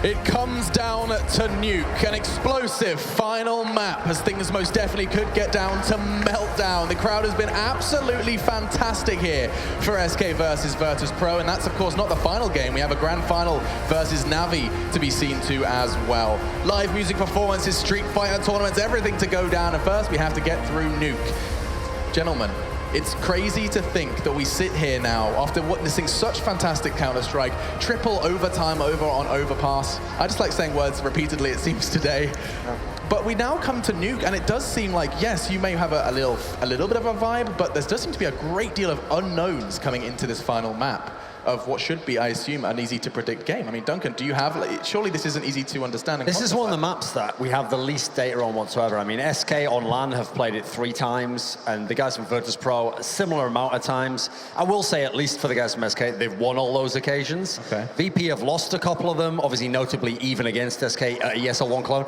It comes down to Nuke, an explosive final map as things most definitely could get down to meltdown. The crowd has been absolutely fantastic here for SK versus Virtus.Pro, and that's of course not the final game. We have a grand final versus Navi to be seen to as well. Live music performances, Street Fighter tournaments, everything to go down, and first we have to get through Nuke. Gentlemen, it's crazy to think that we sit here now after witnessing such fantastic Counter-Strike, triple overtime over on Overpass. I just like saying words repeatedly, it seems, today. Yeah. But we now come to Nuke, and it does seem like, yes, you may have a little bit of a vibe, but there does seem to be a great deal of unknowns coming into this final map of what should be, I assume, an easy-to-predict game. I mean, Duncan, do you have, surely this isn't easy to understand and This is one of the maps that we have the least data on whatsoever. I mean, SK on LAN have played it 3 times, and the guys from Virtus.Pro a similar amount of times. I will say, at least for the guys from SK, they've won all those occasions. Okay. VP have lost a couple of them, obviously notably even against SK ESL One clone.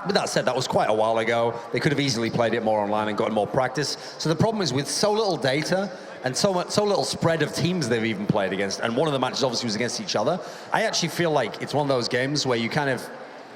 With that said, that was quite a while ago. They could have easily played it more online and gotten more practice. So the problem is with so little data, and so little spread of teams they've even played against, and one of the matches obviously was against each other, I actually feel like it's one of those games where you kind of,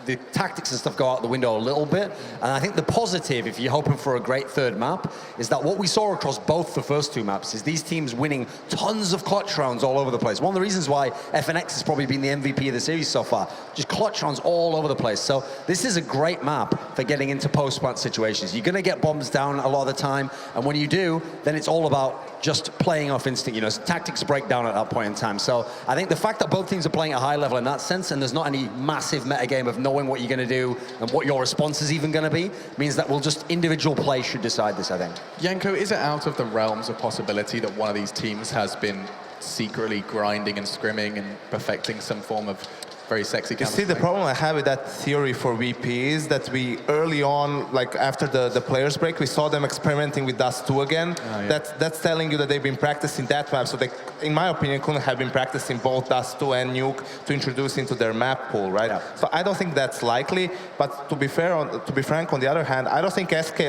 the tactics and stuff go out the window a little bit, and I think the positive, if you're hoping for a great third map, is that what we saw across both the first 2 maps is these teams winning tons of clutch rounds all over the place. One of the reasons why FNX has probably been the MVP of the series so far, just clutch rounds all over the place. So this is a great map for getting into post-plant situations. You're gonna get bombs down a lot of the time, and when you do, then it's all about just playing off instinct, you know, tactics break down at that point in time. So I think the fact that both teams are playing at a high level in that sense, and there's not any massive meta game of knowing what you're going to do and what your response is even going to be, means that we'll just individual play should decide this, I think. Yanko, is it out of the realms of possibility that one of these teams has been secretly grinding and scrimming and perfecting some form of very sexy You see, the problem I have with that theory for VP is that we early on, like after the players break, we saw them experimenting with Dust 2 again. Oh, yeah. That's telling you that they've been practicing that map. So they, in my opinion, couldn't have been practicing both Dust 2 and Nuke to introduce into their map pool, right? Yeah. So I don't think that's likely. But to be fair, to be frank, on the other hand, I don't think SK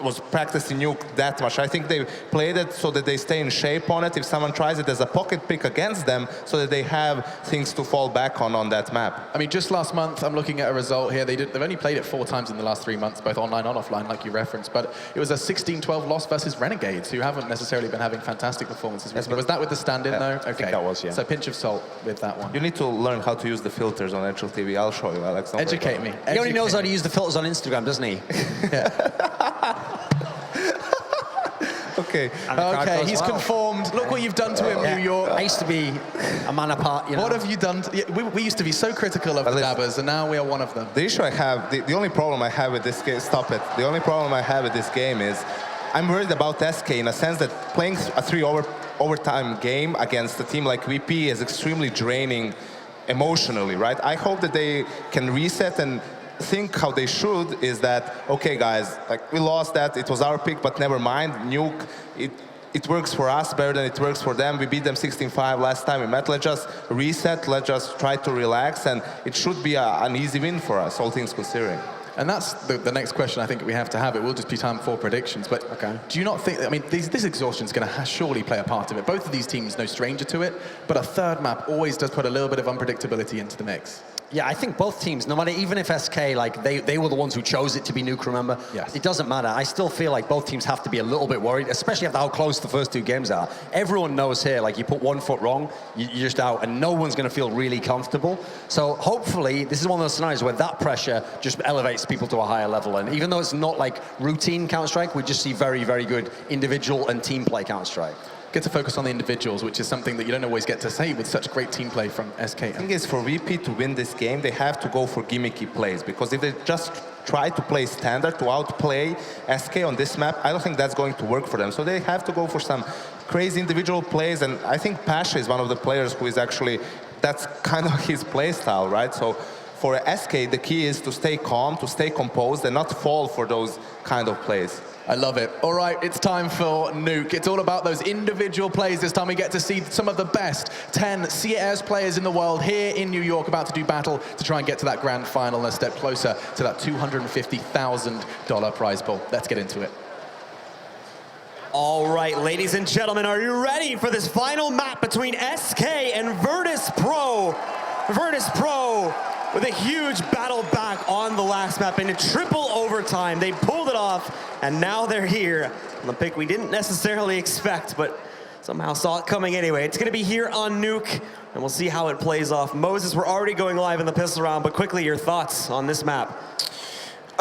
was practicing Nuke that much. I think they played it so that they stay in shape on it. If someone tries it as a pocket pick against them, so that they have things to fall back on that map. I mean, just last month, I'm looking at a result here. They've only played it 4 times in the last 3 months, both online and offline, like you referenced. But it was a 16-12 loss versus Renegades, who haven't necessarily been having fantastic performances recently. Was that with the stand-in, though? Okay. I think that was, yeah. So pinch of salt with that one. You need to learn how to use the filters on HL TV. I'll show you, Alex. Educate me. He only knows how to use the filters on Instagram, doesn't he? Yeah. Okay. Okay, he's conformed. Look what you've done to him, New York. I used to be a man apart, you know. What have you done? We used to be so critical of the dabbers, and now we are one of them. The issue I have, the only problem I have with this game, stop it. The only problem I have with this game is I'm worried about SK in a sense that playing a 3 overtime game against a team like VP is extremely draining emotionally, right? I hope that they can reset and think how they should is that, okay guys, like we lost that, it was our pick, but never mind, Nuke, it works for us better than it works for them. We beat them 16-5 last time we met. Let's just reset, let's just try to relax, and it should be an easy win for us, all things considering. And that's the next question I think we have to have. It will just be time for predictions. But do you not think, I mean, this exhaustion is going to surely play a part of it. Both of these teams no stranger to it, but a third map always does put a little bit of unpredictability into the mix. Yeah, I think both teams, no matter, even if SK, like, they were the ones who chose it to be Nuke, remember? Yes. It doesn't matter. I still feel like both teams have to be a little bit worried, especially after how close the first 2 games are. Everyone knows here, like, you put 1 foot wrong, you're just out, and no one's going to feel really comfortable. So hopefully, this is one of those scenarios where that pressure just elevates people to a higher level. And even though it's not like routine Counter-Strike, we just see very, very good individual and team play Counter-Strike. Get to focus on the individuals, which is something that you don't always get to say with such great team play from SK. The thing is, for VP to win this game, they have to go for gimmicky plays, because if they just try to play standard, to outplay SK on this map, I don't think that's going to work for them. So they have to go for some crazy individual plays, and I think Pasha is one of the players who is actually, that's kind of his play style, right? So for SK, the key is to stay calm, to stay composed, and not fall for those kind of plays. I love it. All right, it's time for Nuke. It's all about those individual plays. This time we get to see some of the best 10 CS players in the world here in New York about to do battle to try and get to that grand final and a step closer to that $250,000 prize pool. Let's get into it. All right, ladies and gentlemen, are you ready for this final map between SK and Virtus.Pro? Virtus.Pro with a huge battle back on the last map in a triple overtime. They pulled it off, and now they're here on the pick we didn't necessarily expect, but somehow saw it coming anyway. It's gonna be here on Nuke, and we'll see how it plays off. Moses, we're already going live in the pistol round, but quickly, your thoughts on this map?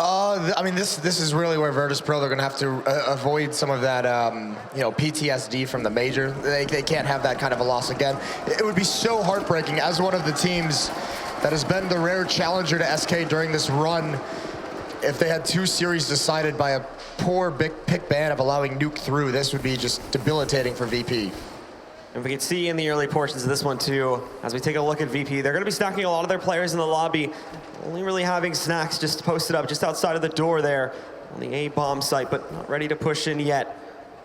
I mean, this is really where Virtus.Pro, they're going to have to avoid some of that, PTSD from the major. They can't have that kind of a loss again. It would be so heartbreaking as one of the teams that has been the rare challenger to SK during this run. If they had 2 series decided by a poor big pick ban of allowing Nuke through, this would be just debilitating for VP. And we can see in the early portions of this one too, as we take a look at VP, they're going to be stacking a lot of their players in the lobby, only really having Snacks just posted up just outside of the door there on the A-bomb site, but not ready to push in yet.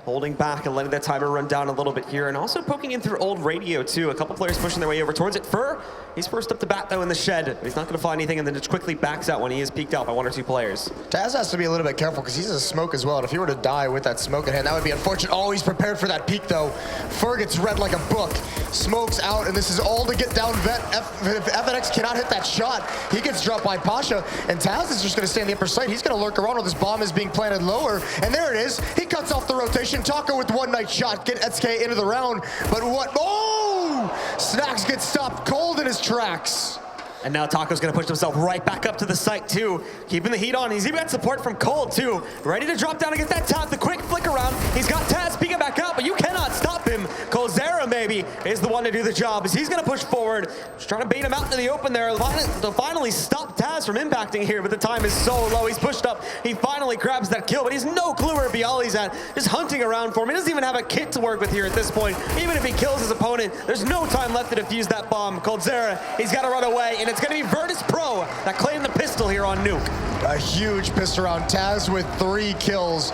Holding back and letting that timer run down a little bit here, and also poking in through old radio too. A couple players pushing their way over towards it. Fur, he's first up to bat though in the shed, but he's not going to find anything, and then just quickly backs out when he is peeked out by 1 or 2 players. Taz has to be a little bit careful because he's a smoke as well, and if he were to die with that smoke in hand, that would be unfortunate. Oh, he's prepared for that peek though. Fur gets read like a book. Smokes out, and this is all to get down vet. If FNX cannot hit that shot, he gets dropped by Pasha, and Taz is just going to stay in the upper site. He's going to lurk around while this bomb is being planted lower, and there it is. He cuts off the rotation. Taco with 1 nice shot, get SK into the round, but what? Oh! Snacks gets stopped cold in his tracks. And now Taco's gonna push himself right back up to the site too, keeping the heat on. He's even got support from Cold too, ready to drop down and get that tap, the quick flick around. He's got Taz peeking back out, but you cannot stop him. Coldzera maybe is the one to do the job, as he's gonna push forward, just trying to bait him out into the open there. To finally stop Taz from impacting here, but the time is so low. He's pushed up, he finally grabs that kill, but he's no clue where Bialy's at, just hunting around for him. He doesn't even have a kit to work with here at this point. Even if he kills his opponent, there's no time left to defuse that bomb. Coldzera, he's gotta run away, and it's gonna be Virtus.Pro that claimed the pistol here on Nuke. A huge pistol round. Taz with 3 kills.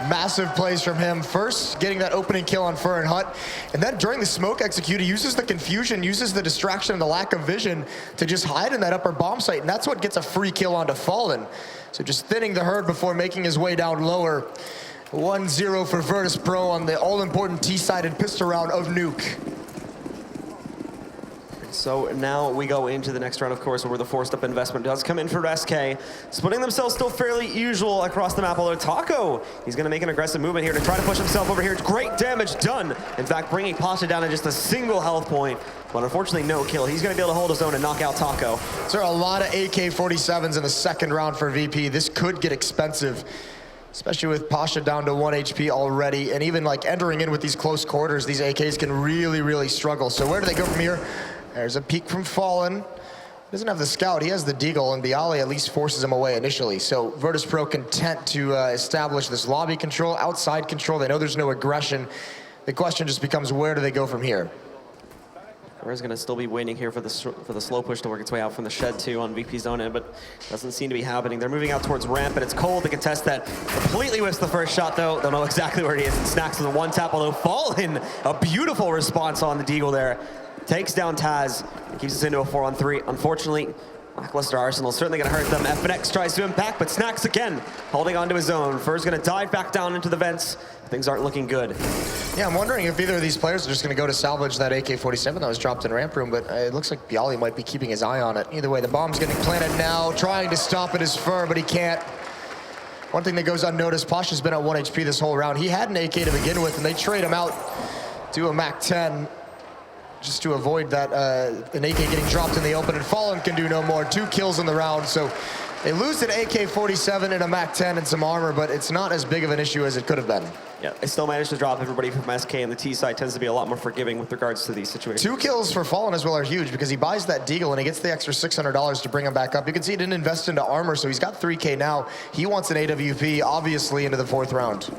Massive plays from him. First, getting that opening kill on Fur and Hut. And then during the smoke execute, he uses the confusion, uses the distraction and the lack of vision to just hide in that upper bomb site. And that's what gets a free kill onto Fallen. So just thinning the herd before making his way down lower. 1-0 for Virtus.Pro on the all-important T-sided pistol round of Nuke. So now we go into the next round, of course, where the forced up investment does come in for SK. Splitting themselves still fairly usual across the map, although Taco, he's going to make an aggressive movement here to try to push himself over here. It's great damage done. In fact, bringing Pasha down to just a single health point, but unfortunately no kill. He's going to be able to hold his own and knock out Taco. There are a lot of AK-47s in the second round for VP. This could get expensive, especially with Pasha down to 1 HP already, and even like entering in with these close quarters, these AKs can really, really struggle. So where do they go from here? There's a peek from Fallen. Doesn't have the scout, he has the deagle, and Bialy at least forces him away initially. So Virtus.Pro content to establish this lobby control, outside control. They know there's no aggression. The question just becomes, where do they go from here? Fur's going to still be waiting here for the slow push to work its way out from the shed too on VP's own end, but doesn't seem to be happening. They're moving out towards ramp, and it's Cold to contest that. Completely whiffs the first shot though. Don't know exactly where he is. And Snacks with a 1-tap, although Fallen, a beautiful response on the deagle there. Takes down Taz, keeps us into a 4-on-3. Unfortunately, lackluster Arsenal is certainly going to hurt them. FNX tries to impact, but Snacks again, holding onto his own. Fur's going to dive back down into the vents. Things aren't looking good. Yeah, I'm wondering if either of these players are just going to go to salvage that AK-47 that was dropped in ramp room, but it looks like Bialy might be keeping his eye on it. Either way, the bomb's getting planted now, trying to stop it is Fur, but he can't. One thing that goes unnoticed, Pasha's been at 1 HP this whole round. He had an AK to begin with, and they trade him out to a MAC-10. Just to avoid that an AK getting dropped in the open, and Fallen can do no more. 2 kills in the round, so they lose an AK-47 and a MAC-10 and some armor, but it's not as big of an issue as it could have been. Yeah, they still managed to drop everybody from SK, and the T side tends to be a lot more forgiving with regards to these situations. 2 kills for Fallen as well are huge because he buys that deagle and he gets the extra $600 to bring him back up. You can see he didn't invest into armor, so he's got 3K now. He wants an AWP, obviously, into the 4th round.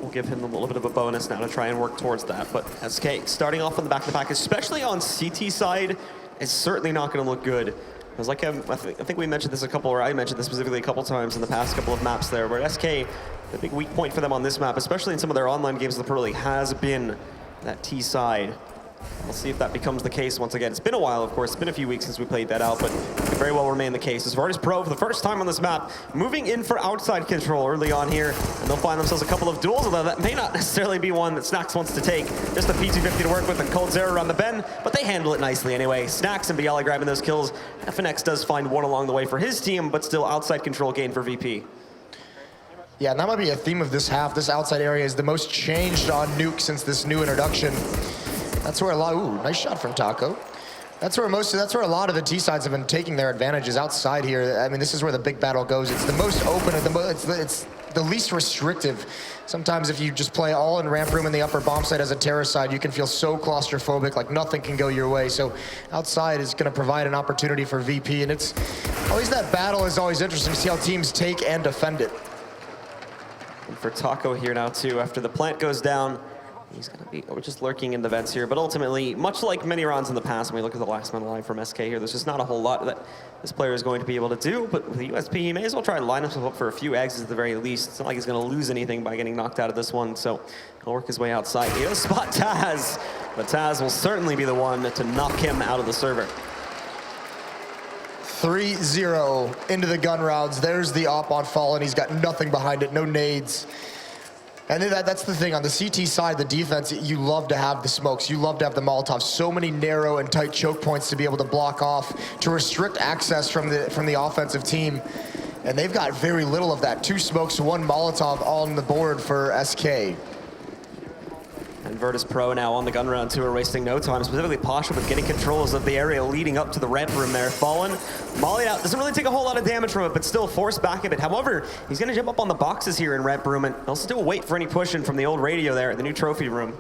We'll give him a little bit of a bonus now to try and work towards that. But SK starting off on the back of the pack, especially on CT side, is certainly not going to look good. Because like I think we mentioned this I mentioned this specifically a couple times in the past couple of maps there, where SK, the big weak point for them on this map, especially in some of their online games of the Pro League, has been that T side. We'll see if that becomes the case once again. It's been a while, of course. It's been a few weeks since we played that out, but it could very well remain the case. As Virtus.Pro, for the first time on this map, moving in for outside control early on here, and they'll find themselves a couple of duels, although that may not necessarily be one that Snacks wants to take. Just a P250 to work with and Cold Zera around the bend, but they handle it nicely anyway. Snacks and Bialy grabbing those kills. FNX does find one along the way for his team, but still outside control gain for VP. Yeah, and that might be a theme of this half. This outside area is the most changed on Nuke since this new introduction. That's where a lot, ooh, nice shot from Taco. That's where a lot of the T sides have been taking their advantages outside here. I mean, this is where the big battle goes. It's the most open, it's the least restrictive. Sometimes if you just play all in ramp room in the upper bomb side as a terror side, you can feel so claustrophobic, like nothing can go your way. So outside is gonna provide an opportunity for VP, and it's always that battle is always interesting to see how teams take and defend it. And for Taco here now too, after the plant goes down, he's going to be just lurking in the vents here, but ultimately, much like many rounds in the past, when we look at the last man alive from SK here, there's just not a whole lot that this player is going to be able to do, but with the USP, he may as well try and line himself up for a few exits at the very least. It's not like he's going to lose anything by getting knocked out of this one, so he'll work his way outside. He'll spot Taz, but Taz will certainly be the one to knock him out of the server. 3-0 into the gun rounds. There's the op on Fallen. He's got nothing behind it, no nades. And that's the thing, on the CT side, the defense, you love to have the smokes, you love to have the Molotovs. So many narrow and tight choke points to be able to block off, to restrict access from the offensive team. And they've got very little of that. 2 smokes, 1 Molotov on the board for SK. And Virtus.Pro now on the gun round too, are wasting no time, specifically Pasha with getting controls of the area leading up to the ramp room there. Fallen, mollied out, doesn't really take a whole lot of damage from it, but still forced back a bit. However, he's gonna jump up on the boxes here in ramp room and he'll still wait for any pushing from the old radio there at the new trophy room.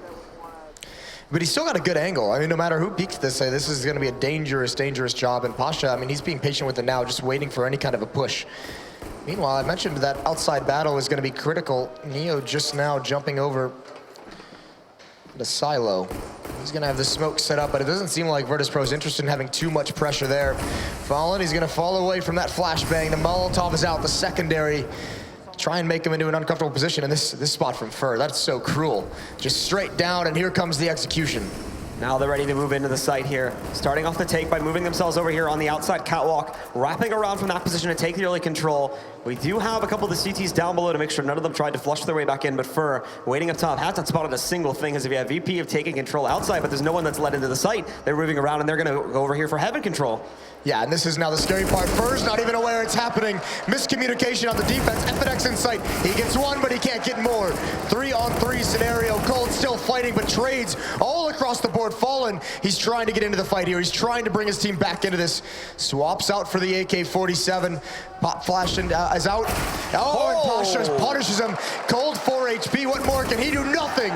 But he's still got a good angle. I mean, no matter who peeks this, this is gonna be a dangerous, dangerous job. And Pasha, I mean, he's being patient with it now, just waiting for any kind of a push. Meanwhile, I mentioned that outside battle is gonna be critical. Neo just now jumping over the silo. He's gonna have the smoke set up, but it doesn't seem like Virtus.Pro is interested in having too much pressure there. Fallen, he's gonna fall away from that flashbang. The Molotov is out, the secondary. Try and make him into an uncomfortable position, and this spot from Fur, that's so cruel. Just straight down, and here comes the execution. Now they're ready to move into the site here. Starting off the take by moving themselves over here on the outside catwalk, wrapping around from that position to take the early control. We do have a couple of the CTs down below to make sure none of them tried to flush their way back in, but Fur, waiting up top, has not spotted a single thing, as if you have VP of taking control outside, but there's no one that's led into the site. They're moving around, and they're gonna go over here for heaven control. Yeah, and this is now the scary part. Fur's not even aware it's happening. Miscommunication on the defense. FNX in sight. He gets 1, but he can't get more. 3-on-3 scenario. Cold still fighting, but trades all across the board. Fallen, he's trying to get into the fight here. He's trying to bring his team back into this. Swaps out for the AK-47. Pop flash is out. Oh, and Pasha punishes him. Cold 4 HP. What more can he do? Nothing.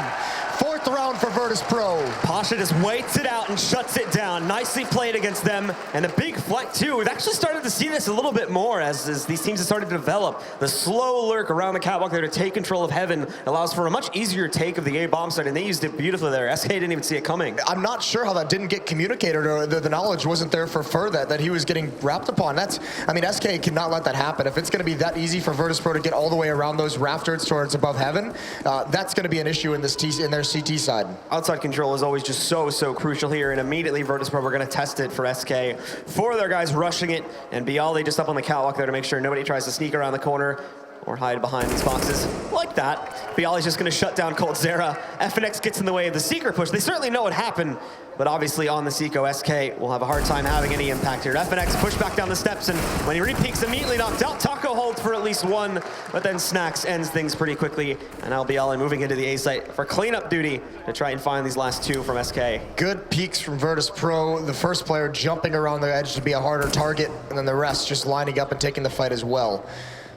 4th round for Virtus.Pro. Pasha just waits it out and shuts it down. Nicely played against them. And a big flank too. We've actually started to see this a little bit more as these teams have started to develop. The slow lurk around the catwalk there to take control of heaven allows for a much easier take of the A bomb site, and they used it beautifully there. SK didn't even see it coming. I'm not sure how that didn't get communicated, or the knowledge wasn't there for Fur that he was getting wrapped upon. I mean, SK cannot let that happen. If it's going to be that easy for Virtus.Pro to get all the way around those rafters towards above heaven, that's going to be an issue in their CT side. Outside control is always just so crucial here, and immediately Virtus.Pro are going to test it for SK. 4 of their guys rushing it, and Bialy just up on the catwalk there to make sure nobody tries to sneak around the corner or hide behind these boxes like that. Bialy's just going to shut down Cold Zera. FNX gets in the way of the Seeker push. They certainly know what happened, but obviously on the Seco, SK will have a hard time having any impact here. FNX push back down the steps, and when he re-peeks, immediately knocked out. Taco holds for at least 1, but then Snacks ends things pretty quickly, and now Bialy moving into the A site for cleanup duty to try and find these last 2 from SK. Good peeks from Virtus.Pro. The first player jumping around the edge to be a harder target, and then the rest just lining up and taking the fight as well.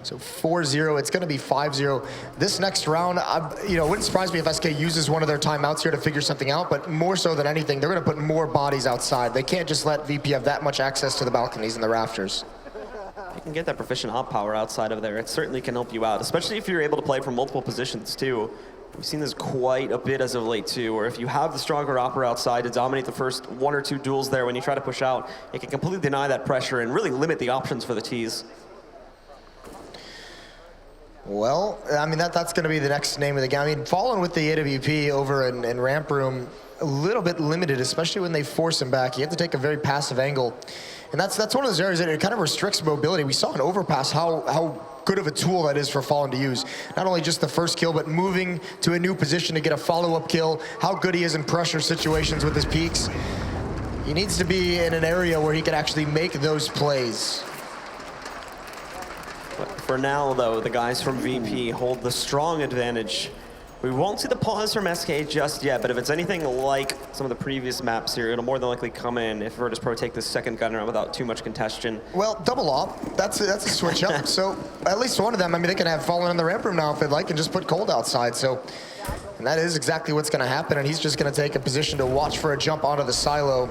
So 4-0, it's gonna be 5-0. This next round, it wouldn't surprise me if SK uses one of their timeouts here to figure something out, but more so than anything, they're gonna put more bodies outside. They can't just let VP have that much access to the balconies and the rafters. You can get that proficient op power outside of there. It certainly can help you out, especially if you're able to play from multiple positions too. We've seen this quite a bit as of late too, where if you have the stronger opera outside to dominate the first 1 or 2 duels there, when you try to push out, it can completely deny that pressure and really limit the options for the Ts. Well, I mean, that's going to be the next name of the game. I mean, Fallen with the AWP over in Ramp Room, a little bit limited, especially when they force him back. You have to take a very passive angle. And that's one of those areas that it kind of restricts mobility. We saw an overpass, how good of a tool that is for Fallen to use. Not only just the first kill, but moving to a new position to get a follow-up kill, how good he is in pressure situations with his peaks. He needs to be in an area where he can actually make those plays. For now, though, the guys from VP hold the strong advantage. We won't see the pause from SK just yet, but if it's anything like some of the previous maps here, it'll more than likely come in if Virtus.Pro take the second gun round without too much congestion. Well, double op, that's a switch up. So at least one of them, I mean, they can have Fallen in the ramp room now if they'd like and just put Cold outside. So, and that is exactly what's going to happen, and he's just going to take a position to watch for a jump onto the silo.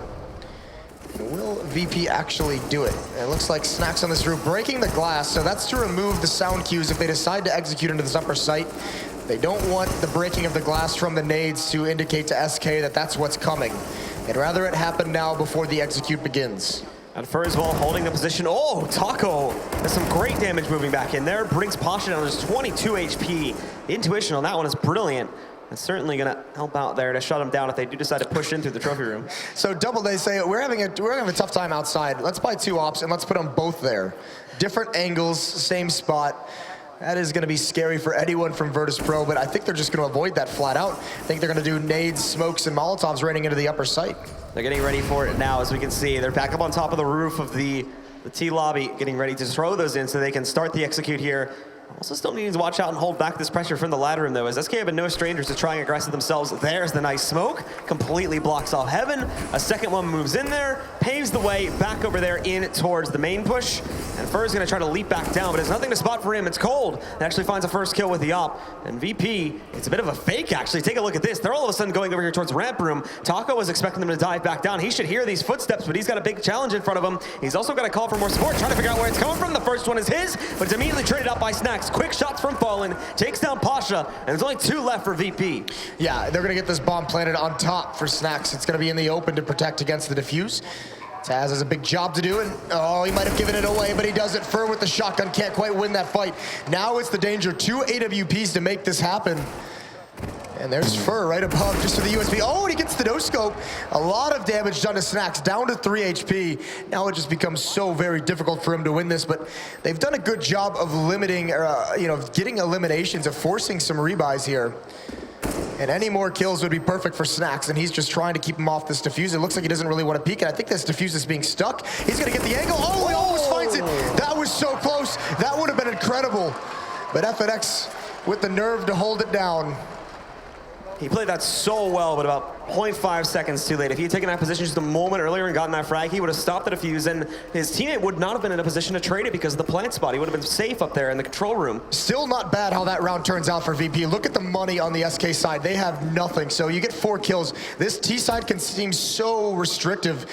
Will VP actually do it? It looks like Snacks on this roof breaking the glass, so that's to remove the sound cues if they decide to execute into this upper site. They don't want the breaking of the glass from the nades to indicate to SK that that's what's coming. They'd rather it happen now before the execute begins. And Furzball holding the position. Oh, Taco has some great damage moving back in there. Brings Pasha down to just 22 HP. The intuition on that one is brilliant. It's certainly going to help out there to shut them down if they do decide to push in through the trophy room. So Double, they say, we're having a tough time outside. Let's buy 2 ops and let's put them both there. Different angles, same spot. That is going to be scary for anyone from Virtus.Pro, but I think they're just going to avoid that flat out. I think they're going to do nades, smokes, and Molotovs raining into the upper site. They're getting ready for it now, as we can see. They're back up on top of the roof of the T lobby, getting ready to throw those in so they can start the execute here. Also still needing to watch out and hold back this pressure from the ladder room, though, as SK have been no strangers to trying aggressive themselves. There's the nice smoke, completely blocks off Heaven. A second one moves in there, paves the way back over there in towards the main push. And Fur's gonna try to leap back down, but there's nothing to spot for him. It's Cold. It actually finds a first kill with the op. And VP, it's a bit of a fake, actually. Take a look at this. They're all of a sudden going over here towards ramp room. Taco was expecting them to dive back down. He should hear these footsteps, but he's got a big challenge in front of him. He's also got a call for more support, trying to figure out where it's coming from. The first one is his, but it's immediately traded out by Snacks. Quick shots from Fallen, takes down Pasha, and there's only 2 left for VP. Yeah, they're gonna get this bomb planted on top for Snacks. It's gonna be in the open to protect against the defuse. Taz has a big job to do, and oh, he might have given it away, but he does it. Fur with the shotgun can't quite win that fight. Now it's the danger, 2 AWPs to make this happen. And there's Fur right above, just to the USB. Oh, and he gets the no-scope. A lot of damage done to Snacks, down to 3 HP. Now it just becomes so very difficult for him to win this, but they've done a good job of limiting, getting eliminations, of forcing some rebuys here. And any more kills would be perfect for Snacks, and he's just trying to keep him off this defuse. It looks like he doesn't really want to peek, and I think this defuse is being stuck. He's gonna get the angle. Oh, he almost finds it. That was so close. That would have been incredible. But FNX with the nerve to hold it down. He played that so well, but about 0.5 seconds too late. If he had taken that position just a moment earlier and gotten that frag, he would have stopped the defuse, and his teammate would not have been in a position to trade it because of the plant spot. He would have been safe up there in the control room. Still not bad how that round turns out for VP. Look at the money on the SK side. They have nothing, so you get 4 kills. This T side can seem so restrictive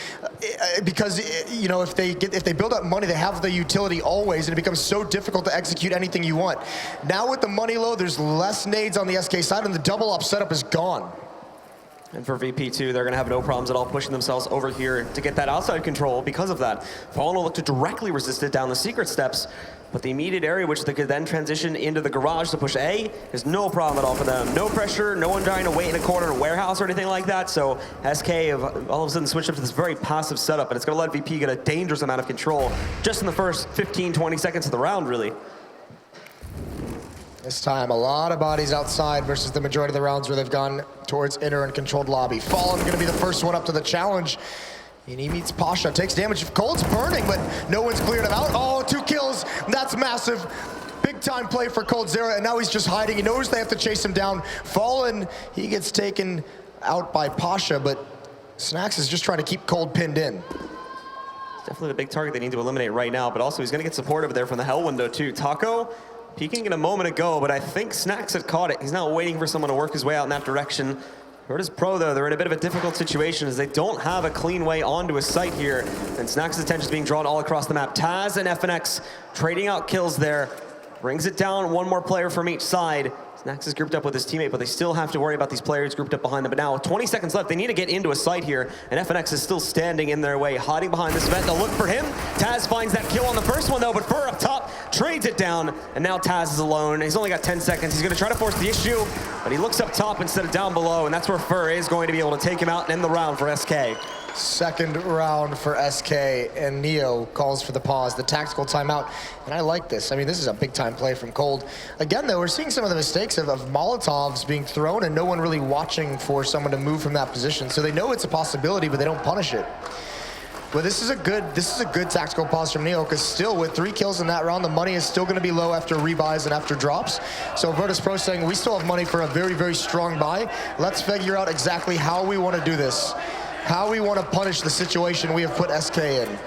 because, you know, if they build up money, they have the utility always, and it becomes so difficult to execute anything you want. Now with the money low, there's less nades on the SK side, and the double up setup is gone. And for VP2, they're going to have no problems at all pushing themselves over here to get that outside control because of that. Fallen will look to directly resist it down the secret steps, but the immediate area which they could then transition into the garage to push A is no problem at all for them. No pressure, no one trying to wait in a corner warehouse or anything like that, so SK have all of a sudden switched up to this very passive setup, and it's going to let VP get a dangerous amount of control just in the first 15-20 seconds of the round, really. This time, a lot of bodies outside versus the majority of the rounds where they've gone towards inner and controlled lobby. Fallen gonna be the first one up to the challenge. And he meets Pasha, takes damage. Cold's burning, but no one's cleared him out. Oh, 2 kills, that's massive. Big time play for Cold Zera, and now he's just hiding. He knows they have to chase him down. Fallen, he gets taken out by Pasha, but Snacks is just trying to keep Cold pinned in. Definitely the big target they need to eliminate right now, but also he's gonna get support over there from the Hell window too. Taco, peeking in a moment ago, but I think Snacks had caught it. He's now waiting for someone to work his way out in that direction. Virtus.Pro, though, they're in a bit of a difficult situation as they don't have a clean way onto his site here. And Snacks' attention is being drawn all across the map. Taz and FNX trading out kills there. Brings it down, 1 more player from each side. Snacks is grouped up with his teammate, but they still have to worry about these players grouped up behind them. But now, 20 seconds left, they need to get into a site here, and FNX is still standing in their way, hiding behind this vent. They'll look for him. Taz finds that kill on the first one, though, but Fur up top trades it down, and now Taz is alone. He's only got 10 seconds. He's going to try to force the issue, but he looks up top instead of down below, and that's where Fur is going to be able to take him out and end the round for SK. Second round for SK, and Neo calls for the pause, the tactical timeout, and I like this. I mean, this is a big-time play from Cold. Again, though, we're seeing some of the mistakes of Molotovs being thrown and no one really watching for someone to move from that position. So they know it's a possibility, but they don't punish it. But this is a good tactical pause from Neo, because still with 3 kills in that round, the money is still going to be low after rebuys and after drops. So Virtus.Pro saying we still have money for a very, very strong buy. Let's figure out exactly how we want to do this. How we want to punish the situation we have put SK in.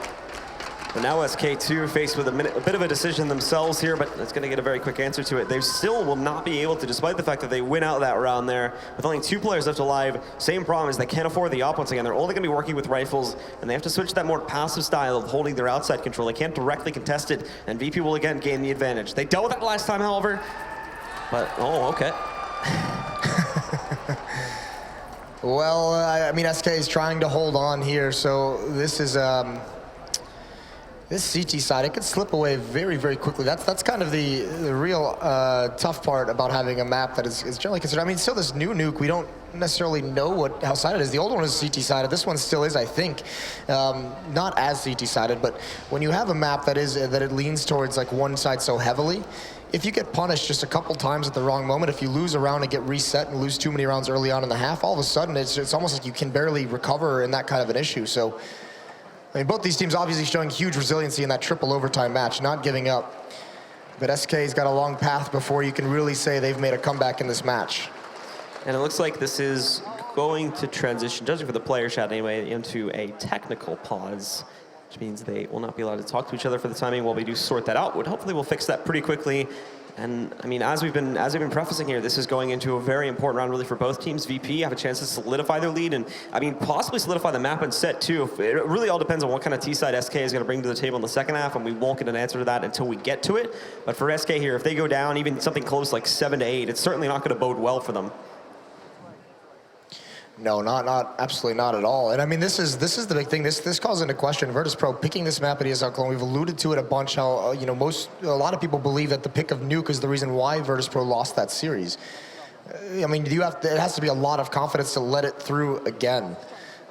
And now SK2 faced with a bit of a decision themselves here, but it's going to get a very quick answer to it. They still will not be able to, despite the fact that they win out that round there, with only 2 players left alive. Same problem is they can't afford the op once again. They're only going to be working with rifles, and they have to switch to that more passive style of holding their outside control. They can't directly contest it, and VP will again gain the advantage. They dealt with that last time, however, but, oh, okay. Well, I mean, SK is trying to hold on here, so this is this CT side, it could slip away very, very quickly. That's kind of the real tough part about having a map that is generally considered. I mean, still this new Nuke, we don't necessarily know how sided it is. The old one was CT sided. This one still is, I think, not as CT sided. But when you have a map that it leans towards like one side so heavily, if you get punished just a couple times at the wrong moment, if you lose a round and get reset and lose too many rounds early on in the half, all of a sudden it's almost like you can barely recover in that kind of an issue. So, I mean, both these teams obviously showing huge resiliency in that triple overtime match, not giving up. But SK's got a long path before you can really say they've made a comeback in this match. And it looks like this is going to transition, judging for the player chat anyway, into a technical pause, which means they will not be allowed to talk to each other for the timing while we do sort that out. Hopefully we'll fix that pretty quickly. And I mean, as we've been prefacing here, this is going into a very important round really for both teams. VP have a chance to solidify their lead, and I mean, possibly solidify the map and set too. It really all depends on what kind of T-side SK is going to bring to the table in the second half, and we won't get an answer to that until we get to it. But for SK here, if they go down even something close like 7 to 8, it's certainly not going to bode well for them. No, absolutely not at all. And I mean, this is the big thing. This calls into question Virtus.Pro picking this map at ESL Cologne. We've alluded to it a bunch. How a lot of people believe that the pick of Nuke is the reason why Virtus.Pro lost that series. I mean, it has to be a lot of confidence to let it through again.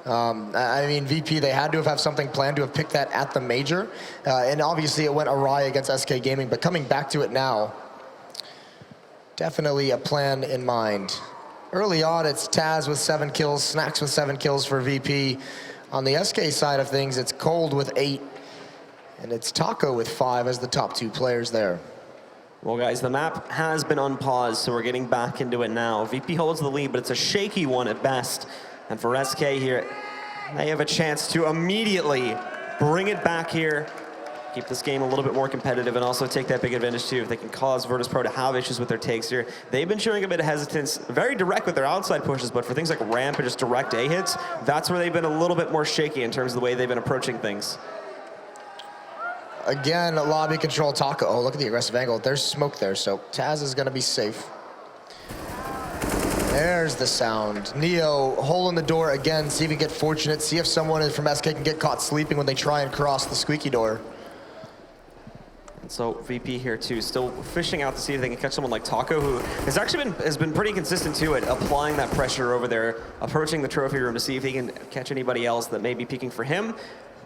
I mean, VP, they had to have something planned to have picked that at the major, and obviously it went awry against SK Gaming. But coming back to it now, definitely a plan in mind. Early on, it's Taz with 7 kills, Snacks with 7 kills for VP. On the SK side of things, it's Cold with 8, and it's Taco with 5 as the top 2 players there. Well, guys, the map has been unpaused, so we're getting back into it now. VP holds the lead, but it's a shaky one at best. And for SK here, they have a chance to immediately bring it back here, keep this game a little bit more competitive, and also take that big advantage too if they can cause Virtus.Pro to have issues with their takes here. They've been showing a bit of hesitance, very direct with their outside pushes, but for things like ramp and just direct A hits, that's where they've been a little bit more shaky in terms of the way they've been approaching things. Again, lobby control Taco. Oh, look at the aggressive angle. There's smoke there, so Taz is going to be safe. There's the sound. Neo, hole in the door again, see if he can get fortunate, see if someone from SK can get caught sleeping when they try and cross the squeaky door. So VP here too, still fishing out to see if they can catch someone like Taco, who has been pretty consistent too at applying that pressure over there, approaching the trophy room to see if he can catch anybody else that may be peeking for him.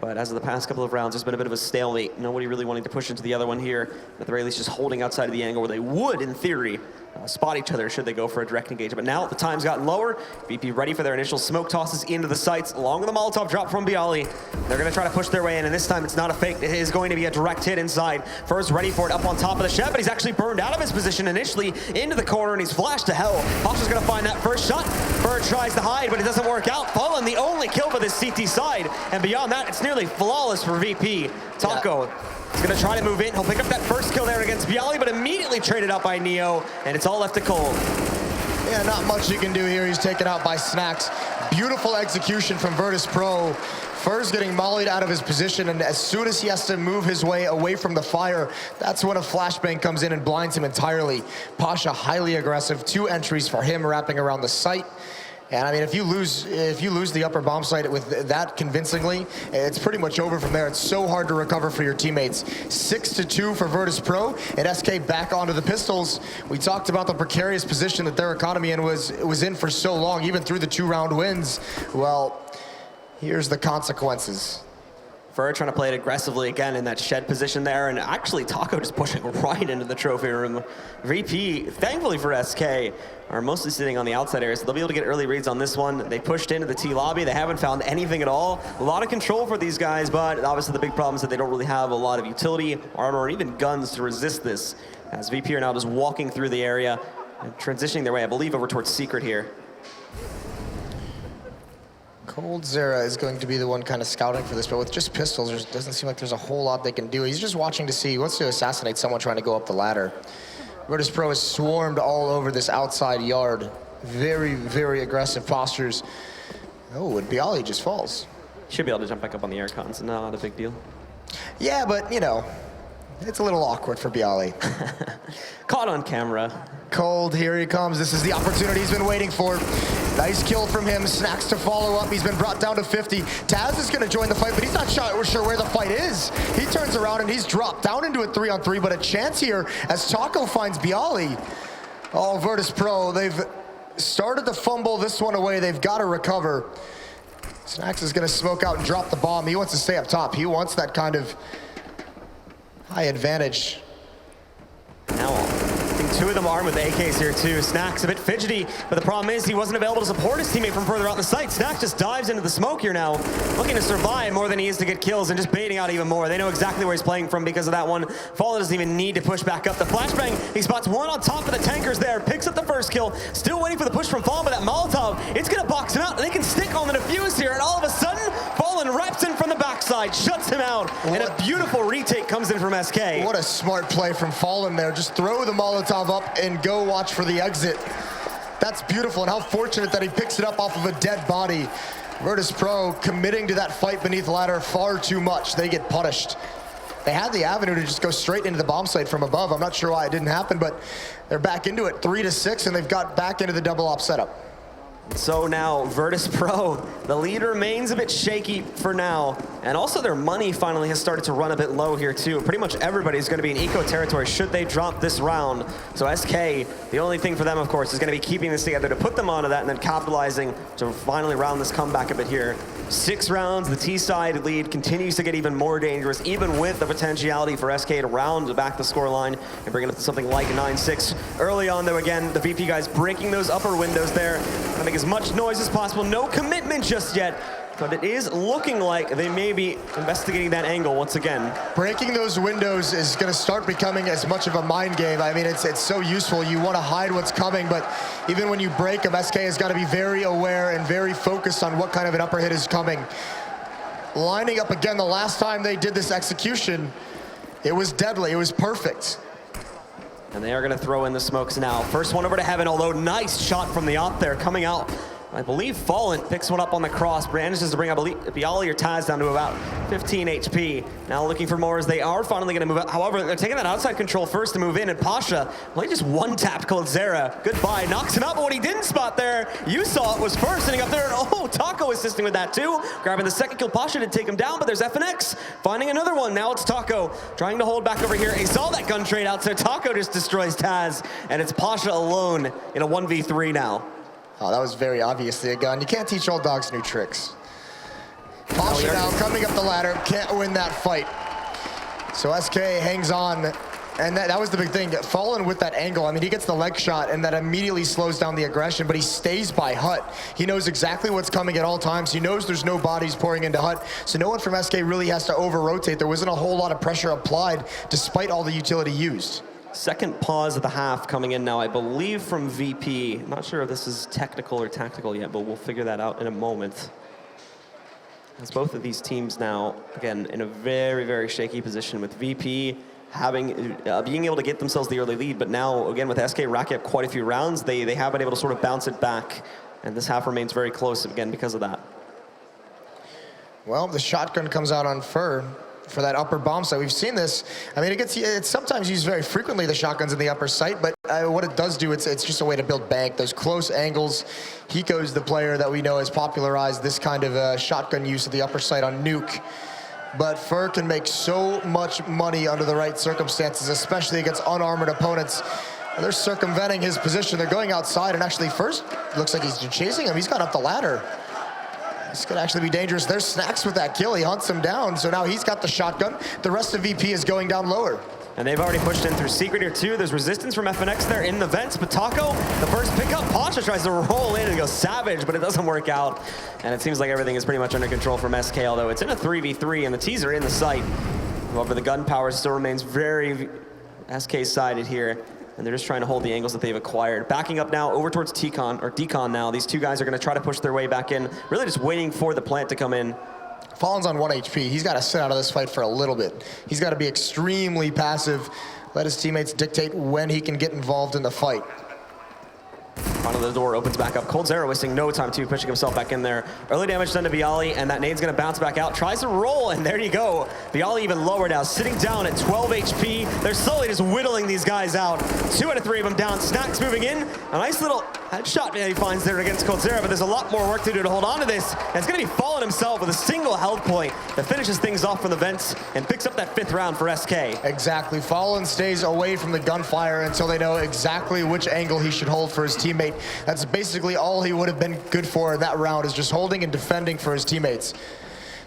But as of the past couple of rounds, there's been a bit of a stalemate. Nobody really wanting to push into the other one here. At the very least, just holding outside of the angle where they would, in theory, spot each other should they go for a direct engagement. But now the time's gotten lower. VP ready for their initial smoke tosses into the sights, along with the Molotov drop from Bialy. They're going to try to push their way in, and this time it's not a fake. It is going to be a direct hit inside. First ready for it up on top of the shed, but he's actually burned out of his position initially into the corner, and he's flashed to hell. Pasha's going to find that first shot. Bird tries to hide, but it doesn't work out. Fallen, the only kill for this CT side, and beyond that, it's nearly flawless for VP. Taco is going to try to move in. He'll pick up that first kill there against Bialy, but immediately traded out by Neo, and it's all left to Cold. Yeah, not much you can do here. He's taken out by Snacks. Beautiful execution from Virtus.Pro. Fur's getting mollied out of his position, and as soon as he has to move his way away from the fire, that's when a flashbang comes in and blinds him entirely. Pasha highly aggressive. 2 entries for him wrapping around the site. And I mean, if you lose the upper bomb site with that convincingly, it's pretty much over from there. It's so hard to recover for your teammates. 6-2 for Virtus.Pro, and SK back onto the pistols. We talked about the precarious position that their economy was in for so long, even through the 2-round wins. Well, here's the consequences. Fur trying to play it aggressively again in that shed position there, and actually Taco just pushing right into the trophy room. VP, thankfully for SK, are mostly sitting on the outside area, so they'll be able to get early reads on this one. They pushed into the T lobby. They haven't found anything at all. A lot of control for these guys, but obviously the big problem is that they don't really have a lot of utility, armor, or even guns to resist this, as VP are now just walking through the area and transitioning their way, I believe, over towards Secret here. coldzera is going to be the one kind of scouting for this, but with just pistols, there doesn't seem like there's a whole lot they can do. He's just watching to see he wants to assassinate someone trying to go up the ladder. Virtus.Pro is swarmed all over this outside yard. Very, very aggressive postures. Oh, and Bialy just falls. Should be able to jump back up on the air cons, not a big deal. Yeah, but, you know, it's a little awkward for Bialy. Caught on camera. Cold, here he comes. This is the opportunity he's been waiting for. Nice kill from him. Snacks to follow up. He's been brought down to 50. Taz is going to join the fight, but he's not sure where the fight is. He turns around and he's dropped down into a 3-on-3, but a chance here as Taco finds Bialy. Oh, Virtus.Pro, they've started to fumble this one away. They've got to recover. Snacks is going to smoke out and drop the bomb. He wants to stay up top. He wants that kind of high advantage. Now, I think two of them armed with AKs here too. Snacks a bit fidgety, but the problem is he wasn't available to support his teammate from further out in the site. Snacks just dives into the smoke here now, looking to survive more than he is to get kills and just baiting out even more. They know exactly where he's playing from because of that one. Fallen doesn't even need to push back up. The flashbang, he spots one on top of the tankers there, picks up the first kill, still waiting for the push from Fallen, but that Molotov, it's gonna box him out. They can stick on the defuse here, and all of a sudden, Fallen reps in from the backside, shuts him out, and a beautiful retake comes in from SK. What a smart play from Fallen there. Just throw the Molotov up and go watch for the exit. That's beautiful, and how fortunate that he picks it up off of a dead body. Virtus.Pro committing to that fight beneath ladder far too much. They get punished. They had the avenue to just go straight into the bomb site from above. I'm not sure why it didn't happen, but they're back into it, 3-6, and they've got back into the double op setup. So now, Virtus.Pro, the lead remains a bit shaky for now, and also their money finally has started to run a bit low here too. Pretty much everybody's going to be in eco territory should they drop this round. So SK, the only thing for them, of course, is going to be keeping this together to put them onto that and then capitalizing to finally round this comeback a bit here. 6 rounds, the T-side lead continues to get even more dangerous, even with the potentiality for SK to round back the scoreline and bring it up to something like 9-6. Early on, though, again, the VP guys breaking those upper windows there, trying to make as much noise as possible. No commitment just yet, but it is looking like they may be investigating that angle once again. Breaking those windows is going to start becoming as much of a mind game. I mean, it's so useful. You want to hide what's coming, but even when you break them, SK has got to be very aware and very focused on what kind of an upper hit is coming. Lining up again, the last time they did this execution, it was deadly. It was perfect. And they are going to throw in the smokes now. First one over to Heaven, although nice shot from the op there coming out. I believe Fallen picks one up on the cross, manages to bring, I believe, Bialy or Taz down to about 15 HP. Now looking for more as they are finally going to move out. However, they're taking that outside control first to move in, and Pasha, well, he just one-tapped coldzera. Goodbye, knocks him out, but what he didn't spot there, you saw it, was first sitting up there, and oh, Taco assisting with that too. Grabbing the second kill, Pasha did take him down, but there's FNX finding another one. Now it's Taco trying to hold back over here. He saw that gun trade out, so Taco just destroys Taz, and it's Pasha alone in a 1v3 now. Oh, that was very obviously a gun. You can't teach old dogs new tricks. Pasha now coming up the ladder, can't win that fight. So SK hangs on, and that was the big thing. Fallen with that angle, I mean, he gets the leg shot, and that immediately slows down the aggression, but he stays by Hut. He knows exactly what's coming at all times. He knows there's no bodies pouring into Hut, so no one from SK really has to over-rotate. There wasn't a whole lot of pressure applied, despite all the utility used. Second pause of the half coming in now, I believe, from VP. I'm not sure if this is technical or tactical yet, but we'll figure that out in a moment. As both of these teams now, again, in a very, very shaky position with VP having, being able to get themselves the early lead, but now, again, with SK racking up quite a few rounds, they have been able to sort of bounce it back, and this half remains very close, again, because of that. Well, the shotgun comes out on Fur. for that upper bomb site. We've seen this. I mean, it's sometimes used very frequently, the shotguns in the upper site, but what it does do, it's just a way to build bank. Those close angles. Hiko's the player that we know has popularized this kind of shotgun use of the upper site on Nuke. But Fur can make so much money under the right circumstances, especially against unarmored opponents. They're circumventing his position. They're going outside, and actually first, looks like he's chasing him. He's got up the ladder. This could actually be dangerous. There's Snacks with that kill. He hunts him down, so now he's got the shotgun. The rest of VP is going down lower. And they've already pushed in through Secret here too. There's resistance from FNX there in the vents, but Taco, the first pickup, Pasha tries to roll in and go savage, but it doesn't work out. And it seems like everything is pretty much under control from SK, although it's in a 3v3 and the T's are in the site. However, the gun power still remains very SK-sided here, and they're just trying to hold the angles that they've acquired. Backing up now over towards Decon now. These two guys are gonna try to push their way back in, really just waiting for the plant to come in. Fallen's on 1 HP. He's got to sit out of this fight for a little bit. He's got to be extremely passive, let his teammates dictate when he can get involved in the fight. Front of the door opens back up. coldzera wasting no time too, pushing himself back in there. Early damage done to Bialy, and that nade's gonna bounce back out. Tries to roll, and there you go. Bialy even lower now, sitting down at 12 HP. They're slowly just whittling these guys out. 2 out of 3 of them down. Snacks moving in. A nice little headshot he finds there against coldzera, but there's a lot more work to do to hold on to this. And it's gonna be Fallen himself with a single health point that finishes things off from the vents and picks up that 5th round for SK. Exactly. Fallen stays away from the gunfire until they know exactly which angle he should hold for his teammate. That's basically all he would have been good for in that round, is just holding and defending for his teammates.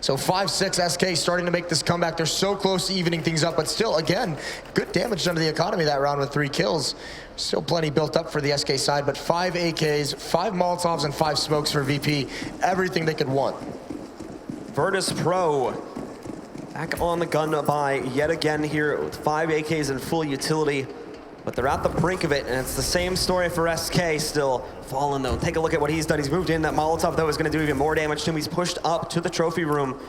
So 5-6 SK starting to make this comeback. They're so close to evening things up, but still, again, good damage done to the economy that round with 3 kills. Still plenty built up for the SK side, but 5 AKs, 5 Molotovs, and 5 smokes for VP. Everything they could want. Virtus.Pro back on the gun by yet again here with 5 AKs in full utility. But they're at the brink of it, and it's the same story for SK still. Fallen, though, take a look at what he's done. He's moved in. That Molotov, though, is going to do even more damage to him. He's pushed up to the trophy room.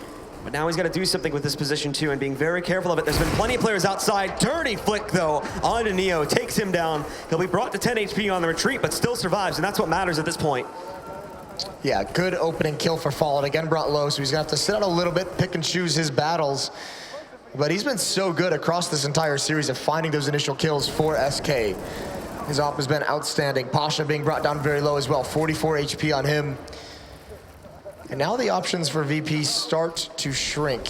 But now he's got to do something with this position, too, and being very careful of it. There's been plenty of players outside. Dirty flick, though, onto Neo. Takes him down. He'll be brought to 10 HP on the retreat, but still survives, and that's what matters at this point. Yeah, good opening kill for Fallen. Again, brought low, so he's going to have to sit out a little bit, pick and choose his battles. But he's been so good across this entire series of finding those initial kills for SK. His op has been outstanding. Pasha being brought down very low as well, 44 HP on him. And now the options for VP start to shrink.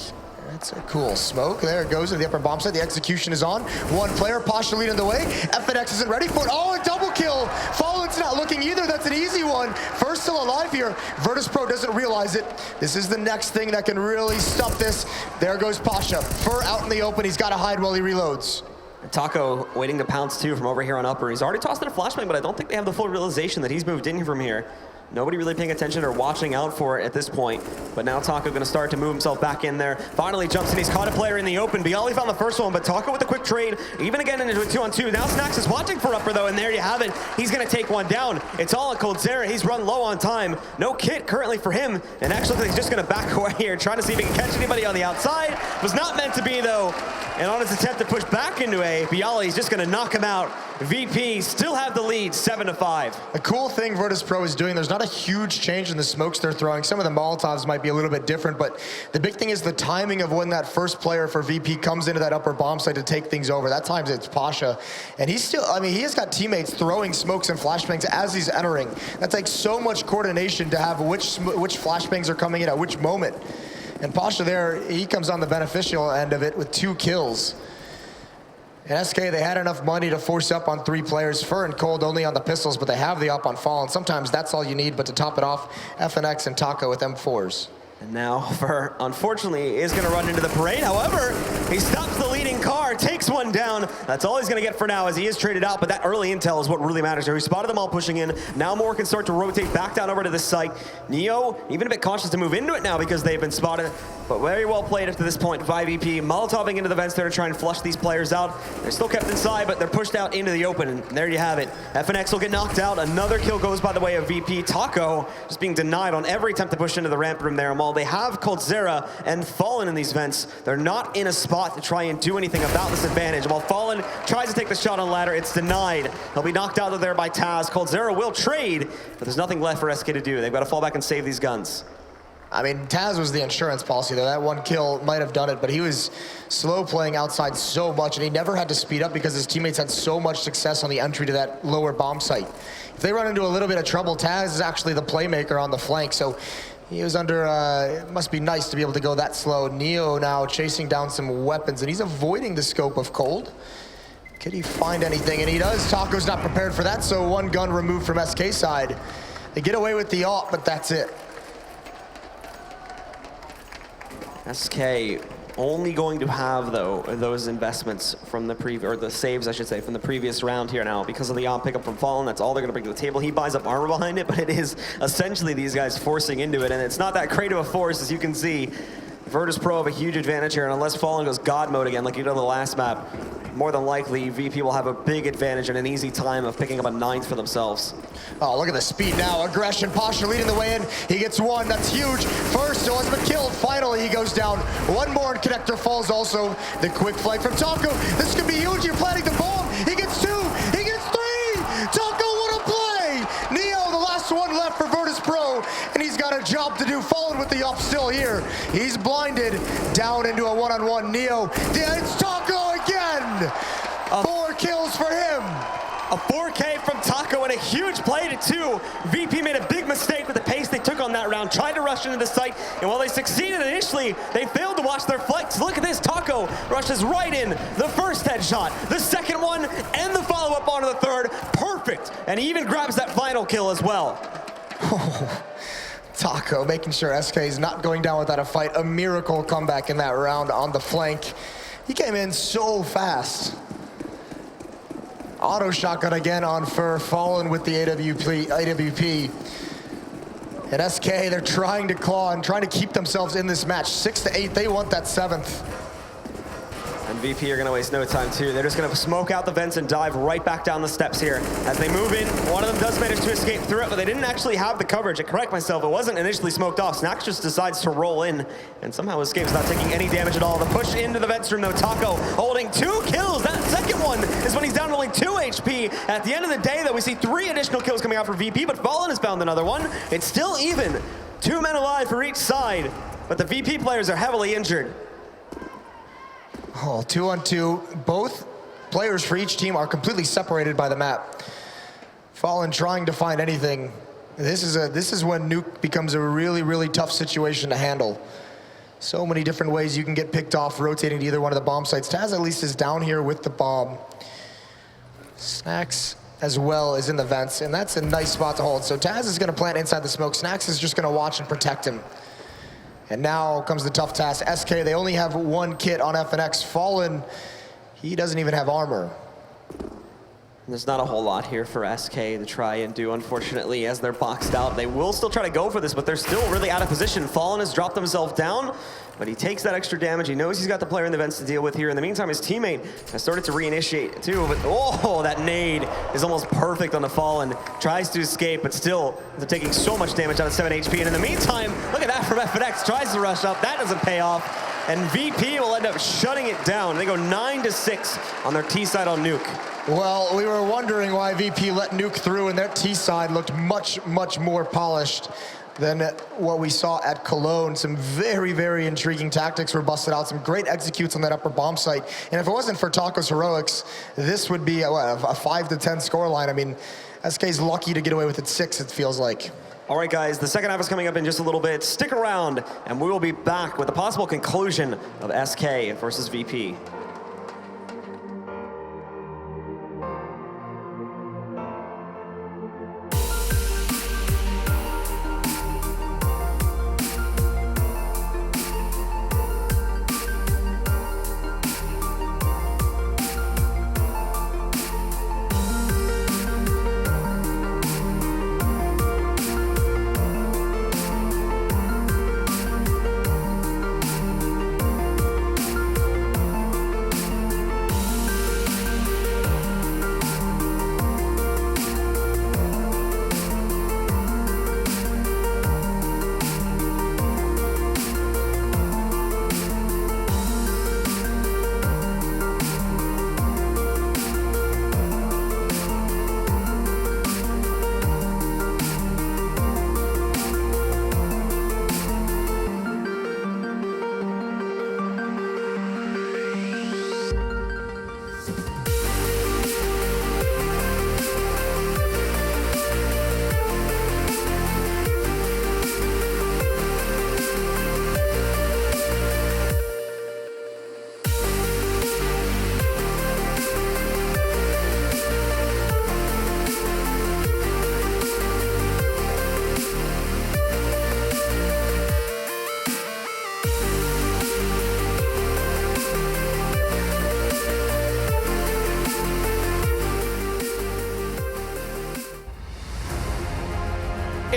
That's a cool smoke. There it goes to the upper bomb site. The execution is on. One player, Pasha leading the way. FNX isn't ready for it. Oh, a double kill. Fallen's not looking either. That's an easy one. First still alive here. Virtus.Pro doesn't realize it. This is the next thing that can really stop this. There goes Pasha. Fur out in the open. He's got to hide while he reloads. Taco waiting to pounce too from over here on upper. He's already tossed in a flashbang, but I don't think they have the full realization that he's moved in from here. Nobody really paying attention or watching out for it at this point. But now Taco going to start to move himself back in there. Finally jumps in. He's caught a player in the open. Bialy found the first one, but Taco with a quick trade. Even again into a 2-on-2. Now Snacks is watching for upper, though, and there you have it. He's going to take one down. It's all on coldzera. He's run low on time. No kit currently for him. And actually, he's just going to back away here, trying to see if he can catch anybody on the outside. Was not meant to be, though. And on his attempt to push back into A, Bialy's just going to knock him out. VP still have the lead, 7-5. The cool thing Virtus.Pro is doing, there's not a huge change in the smokes they're throwing. Some of the Molotovs might be a little bit different, but the big thing is the timing of when that first player for VP comes into that upper bomb site to take things over. That time it's Pasha. And he's still, I mean, he has got teammates throwing smokes and flashbangs as he's entering. That takes so much coordination to have which flashbangs are coming in at which moment. And Pasha there, he comes on the beneficial end of it with 2 kills. And SK, they had enough money to force up on 3 players. Fur and Cold only on the pistols, but they have the up on Fallen. Sometimes that's all you need, but to top it off, FNX and Taco with M4s. And now Fur, unfortunately, is going to run into the parade. However, he stops the leading car, takes one down. That's all he's going to get for now as he is traded out, but that early intel is what really matters here. He spotted them all pushing in. Now more can start to rotate back down over to this site. Neo, even a bit cautious to move into it now because they've been spotted, but very well played up to this point by VP. Molotoving into the vents there to try and flush these players out. They're still kept inside, but they're pushed out into the open, and there you have it. FNX will get knocked out. Another kill goes by the way of VP. Taco just being denied on every attempt to push into the ramp room there. And while they have coldzera and Fallen in these vents, they're not in a spot to try and do anything about this advantage. While Fallen tries to take the shot on ladder, it's denied. He'll be knocked out of there by Taz. coldzera will trade, but there's nothing left for SK to do. They've got to fall back and save these guns. I mean, Taz was the insurance policy, though. That one kill might have done it, but he was slow playing outside so much, and he never had to speed up because his teammates had so much success on the entry to that lower bomb site. If they run into a little bit of trouble, Taz is actually the playmaker on the flank, so he was under, it must be nice to be able to go that slow. Neo now chasing down some weapons, and he's avoiding the scope of Cold. Could he find anything? And he does. Taco's not prepared for that, so one gun removed from SK side. They get away with the ult, but that's it. SK only going to have, though, those investments from the or the saves, I should say, from the previous round here now because of the op pickup from Fallen. That's all they're going to bring to the table. He buys up armor behind it, but it is essentially these guys forcing into it, and it's not that great of a force, as you can see. Virtus.Pro have a huge advantage here, and unless Fallen goes God mode again, like he did on the last map, more than likely VP will have a big advantage and an easy time of picking up a 9th for themselves. Oh, look at the speed now. Aggression. Pasha leading the way in. He gets one. That's huge. First, it wasn't killed. Finally, he goes down. One more, and Connector falls also. The quick flight from Taco. This could be huge. You're planting the bomb. He gets 2. He gets 3. Taco, what a play. Neo, the last one left for Virtus.Pro, and he's got a job to do. Fallen with the up still here. He's blinded. Down into a one-on-one. Neo. It's Taco again. 4 kills for him. A 4K from Taco and a huge play to 2. VP made a big mistake with the pace they took on that round, tried to rush into the site, and while they succeeded initially, they failed to watch their flex. Look at this, Taco rushes right in. The first headshot, the second one, and the follow-up onto the third. Perfect, and he even grabs that final kill as well. Taco making sure SK is not going down without a fight. A miracle comeback in that round on the flank. He came in so fast. Auto shotgun again on Fur, Fallen with the AWP. And SK, they're trying to claw and trying to keep themselves in this match. 6-8, they want that 7th. And VP are going to waste no time, too. They're just going to smoke out the vents and dive right back down the steps here. As they move in, one of them does manage to escape through it, but they didn't actually have the coverage. I correct myself, it wasn't initially smoked off. Snacks just decides to roll in and somehow escapes without taking any damage at all. The push into the vents room, though, Taco holding 2 kills. That second one is when he's down to only 2 HP. At the end of the day, though, we see 3 additional kills coming out for VP, but Fallen has found another one. It's still even. 2 men alive for each side, but the VP players are heavily injured. Oh, 2-on-2. Both players for each team are completely separated by the map. Fallen trying to find anything. This is when Nuke becomes a really, really tough situation to handle. So many different ways you can get picked off rotating to either one of the bomb sites. Taz at least is down here with the bomb. Snacks as well is in the vents, and that's a nice spot to hold. So Taz is going to plant inside the smoke. Snacks is just going to watch and protect him. And now comes the tough task. SK, they only have 1 kit on FNX. Fallen, he doesn't even have armor. There's not a whole lot here for SK to try and do, unfortunately, as they're boxed out. They will still try to go for this, but they're still really out of position. Fallen has dropped himself down, but he takes that extra damage. He knows he's got the player in the vents to deal with here. In the meantime, his teammate has started to reinitiate too, but oh, that nade is almost perfect on the Fallen. Tries to escape, but still, they're taking so much damage out of 7 HP. And in the meantime, look at that from FNX. Tries to rush up. That doesn't pay off. And VP will end up shutting it down. They go 9-6 on their T side on Nuke. Well, we were wondering why VP let Nuke through, and their T side looked much, much more polished than what we saw at Cologne. Some very, very intriguing tactics were busted out. Some great executes on that upper bomb site. And if it wasn't for Taco's heroics, this would be a 5-10 scoreline. I mean, SK's lucky to get away with it 6, it feels like. All right, guys, the second half is coming up in just a little bit. Stick around, and we will be back with the possible conclusion of SK versus VP.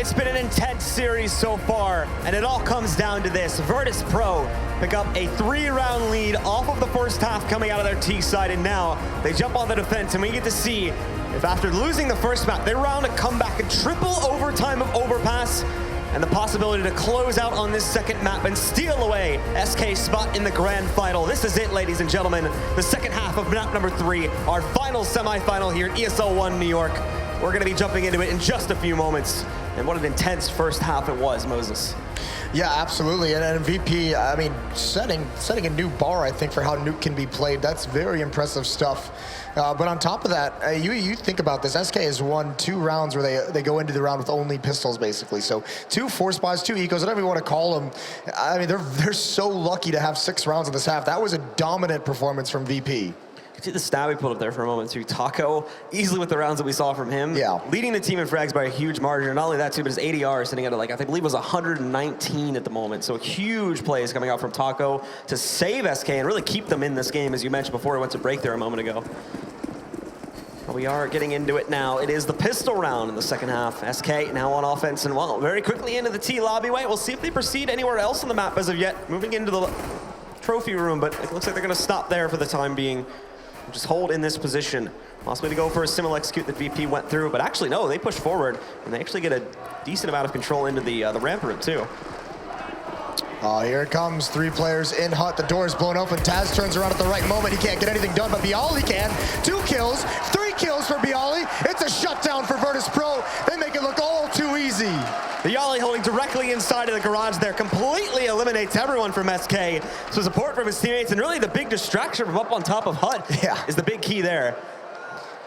It's been an intense series so far, and it all comes down to this. Virtus.Pro pick up a 3-round lead off of the first half coming out of their T side, and now they jump on the defense, and we get to see if after losing the first map, they round a comeback, a triple overtime of overpass, and the possibility to close out on this second map and steal away SK's spot in the grand final. This is it, ladies and gentlemen. The second half of map number 3, our final semifinal here at ESL One New York. We're gonna be jumping into it in just a few moments. And what an intense first half it was, Moses. Yeah, absolutely. And VP, I mean, setting a new bar, I think, for how Nuke can be played. That's very impressive stuff. But on top of that, you think about this. SK has won 2 rounds where they go into the round with only pistols, basically. So 2 force buys, 2 ecos, whatever you want to call them. I mean, they're so lucky to have 6 rounds in this half. That was a dominant performance from VP. See the stat we pulled up there for a moment too. Taco, easily with the rounds that we saw from him. Yeah. Leading the team in frags by a huge margin. And not only that too, but his ADR sitting at, like, I believe it was 119 at the moment. So huge plays coming out from Taco to save SK and really keep them in this game, as you mentioned before. It went to break there a moment ago. But we are getting into it now. It is the pistol round in the second half. SK now on offense and, well, very quickly into the T lobby way. We'll see if they proceed anywhere else on the map as of yet. Moving into the trophy room, but it looks like they're going to stop there for the time being. Just hold in this position. Possibly to go for a similar execute that VP went through, but actually no, they push forward and they actually get a decent amount of control into the ramp room too. Here it comes, 3 players in hut. The door is blown open. Taz turns around at the right moment. He can't get anything done, but Bialy can. 2 kills, 3 kills for Bialy. It's a shutdown for Virtus.Pro. They make it look all too easy. Bialy holding directly inside of the garage there, completely eliminates everyone from SK. So support from his teammates, and really the big distraction from up on top of hut is the big key there.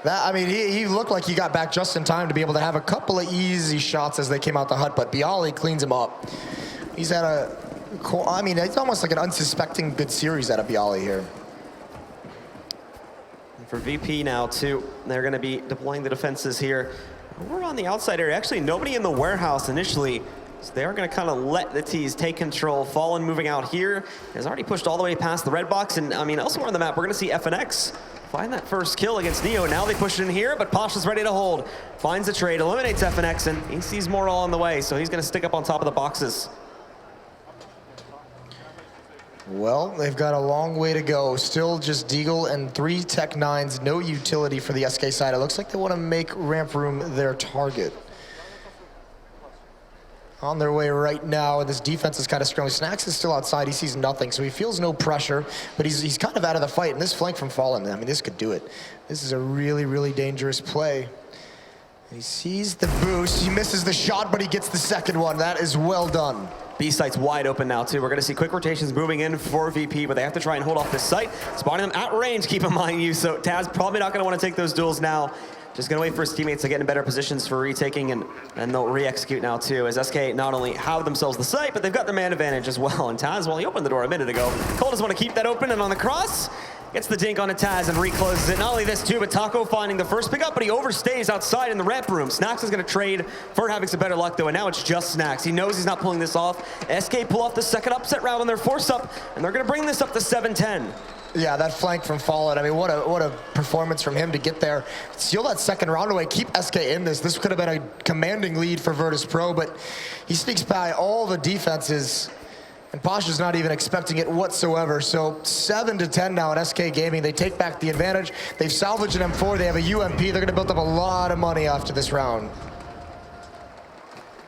I mean, he looked like he got back just in time to be able to have a couple of easy shots as they came out the hut, but Bialy cleans him up. He's had I mean, it's almost like an unsuspecting good series out of Bialy here. For VP now, too, they're going to be deploying the defenses here. We're on the outside area. Actually, nobody in the warehouse initially. So they are going to kind of let the T's take control. Fallen moving out here has already pushed all the way past the red box. And, I mean, elsewhere on the map, we're going to see FNX find that first kill against Neo. Now they push it in here, but Pasha's ready to hold. Finds the trade, eliminates FNX, and he sees more all on the way. So he's going to stick up on top of the boxes. Well, they've got a long way to go. Still just Deagle and 3 Tech 9s, no utility for the SK side. It looks like they want to make ramp room their target. On their way right now, and this defense is kind of scrambling. Snacks is still outside, he sees nothing, so he feels no pressure, but he's kind of out of the fight, and this flank from Fallen, I mean, this could do it. This is a really, really dangerous play. He sees the boost, he misses the shot, but he gets the second one. That is well done. B site's wide open now too. We're going to see quick rotations moving in for VP, but they have to try and hold off this site. Spotting them at range, keep in mind you. So Taz probably not going to want to take those duels now. Just going to wait for his teammates to get in better positions for retaking, and they'll re-execute now too, as SK not only have themselves the site, but they've got their man advantage as well. And Taz, well, he opened the door a minute ago. Cole does want to keep that open, and on the cross, gets the dink on a Taz and recloses it. Not only this too, but Taco finding the first pickup, but he overstays outside in the ramp room. Snacks is going to trade for having some better luck though, and now it's just Snacks. He knows he's not pulling this off. SK pull off the second upset round on their force up, and they're going to bring this up to 7-10. Yeah, that flank from Fallen, I mean, what a performance from him to get there. Steal that second round away, keep SK in this. This could have been a commanding lead for Virtus.Pro, but he sneaks by all the defenses, and Pasha's not even expecting it whatsoever. So 7-10 now at SK Gaming. They take back the advantage. They've salvaged an M4. They have a UMP. They're going to build up a lot of money after this round.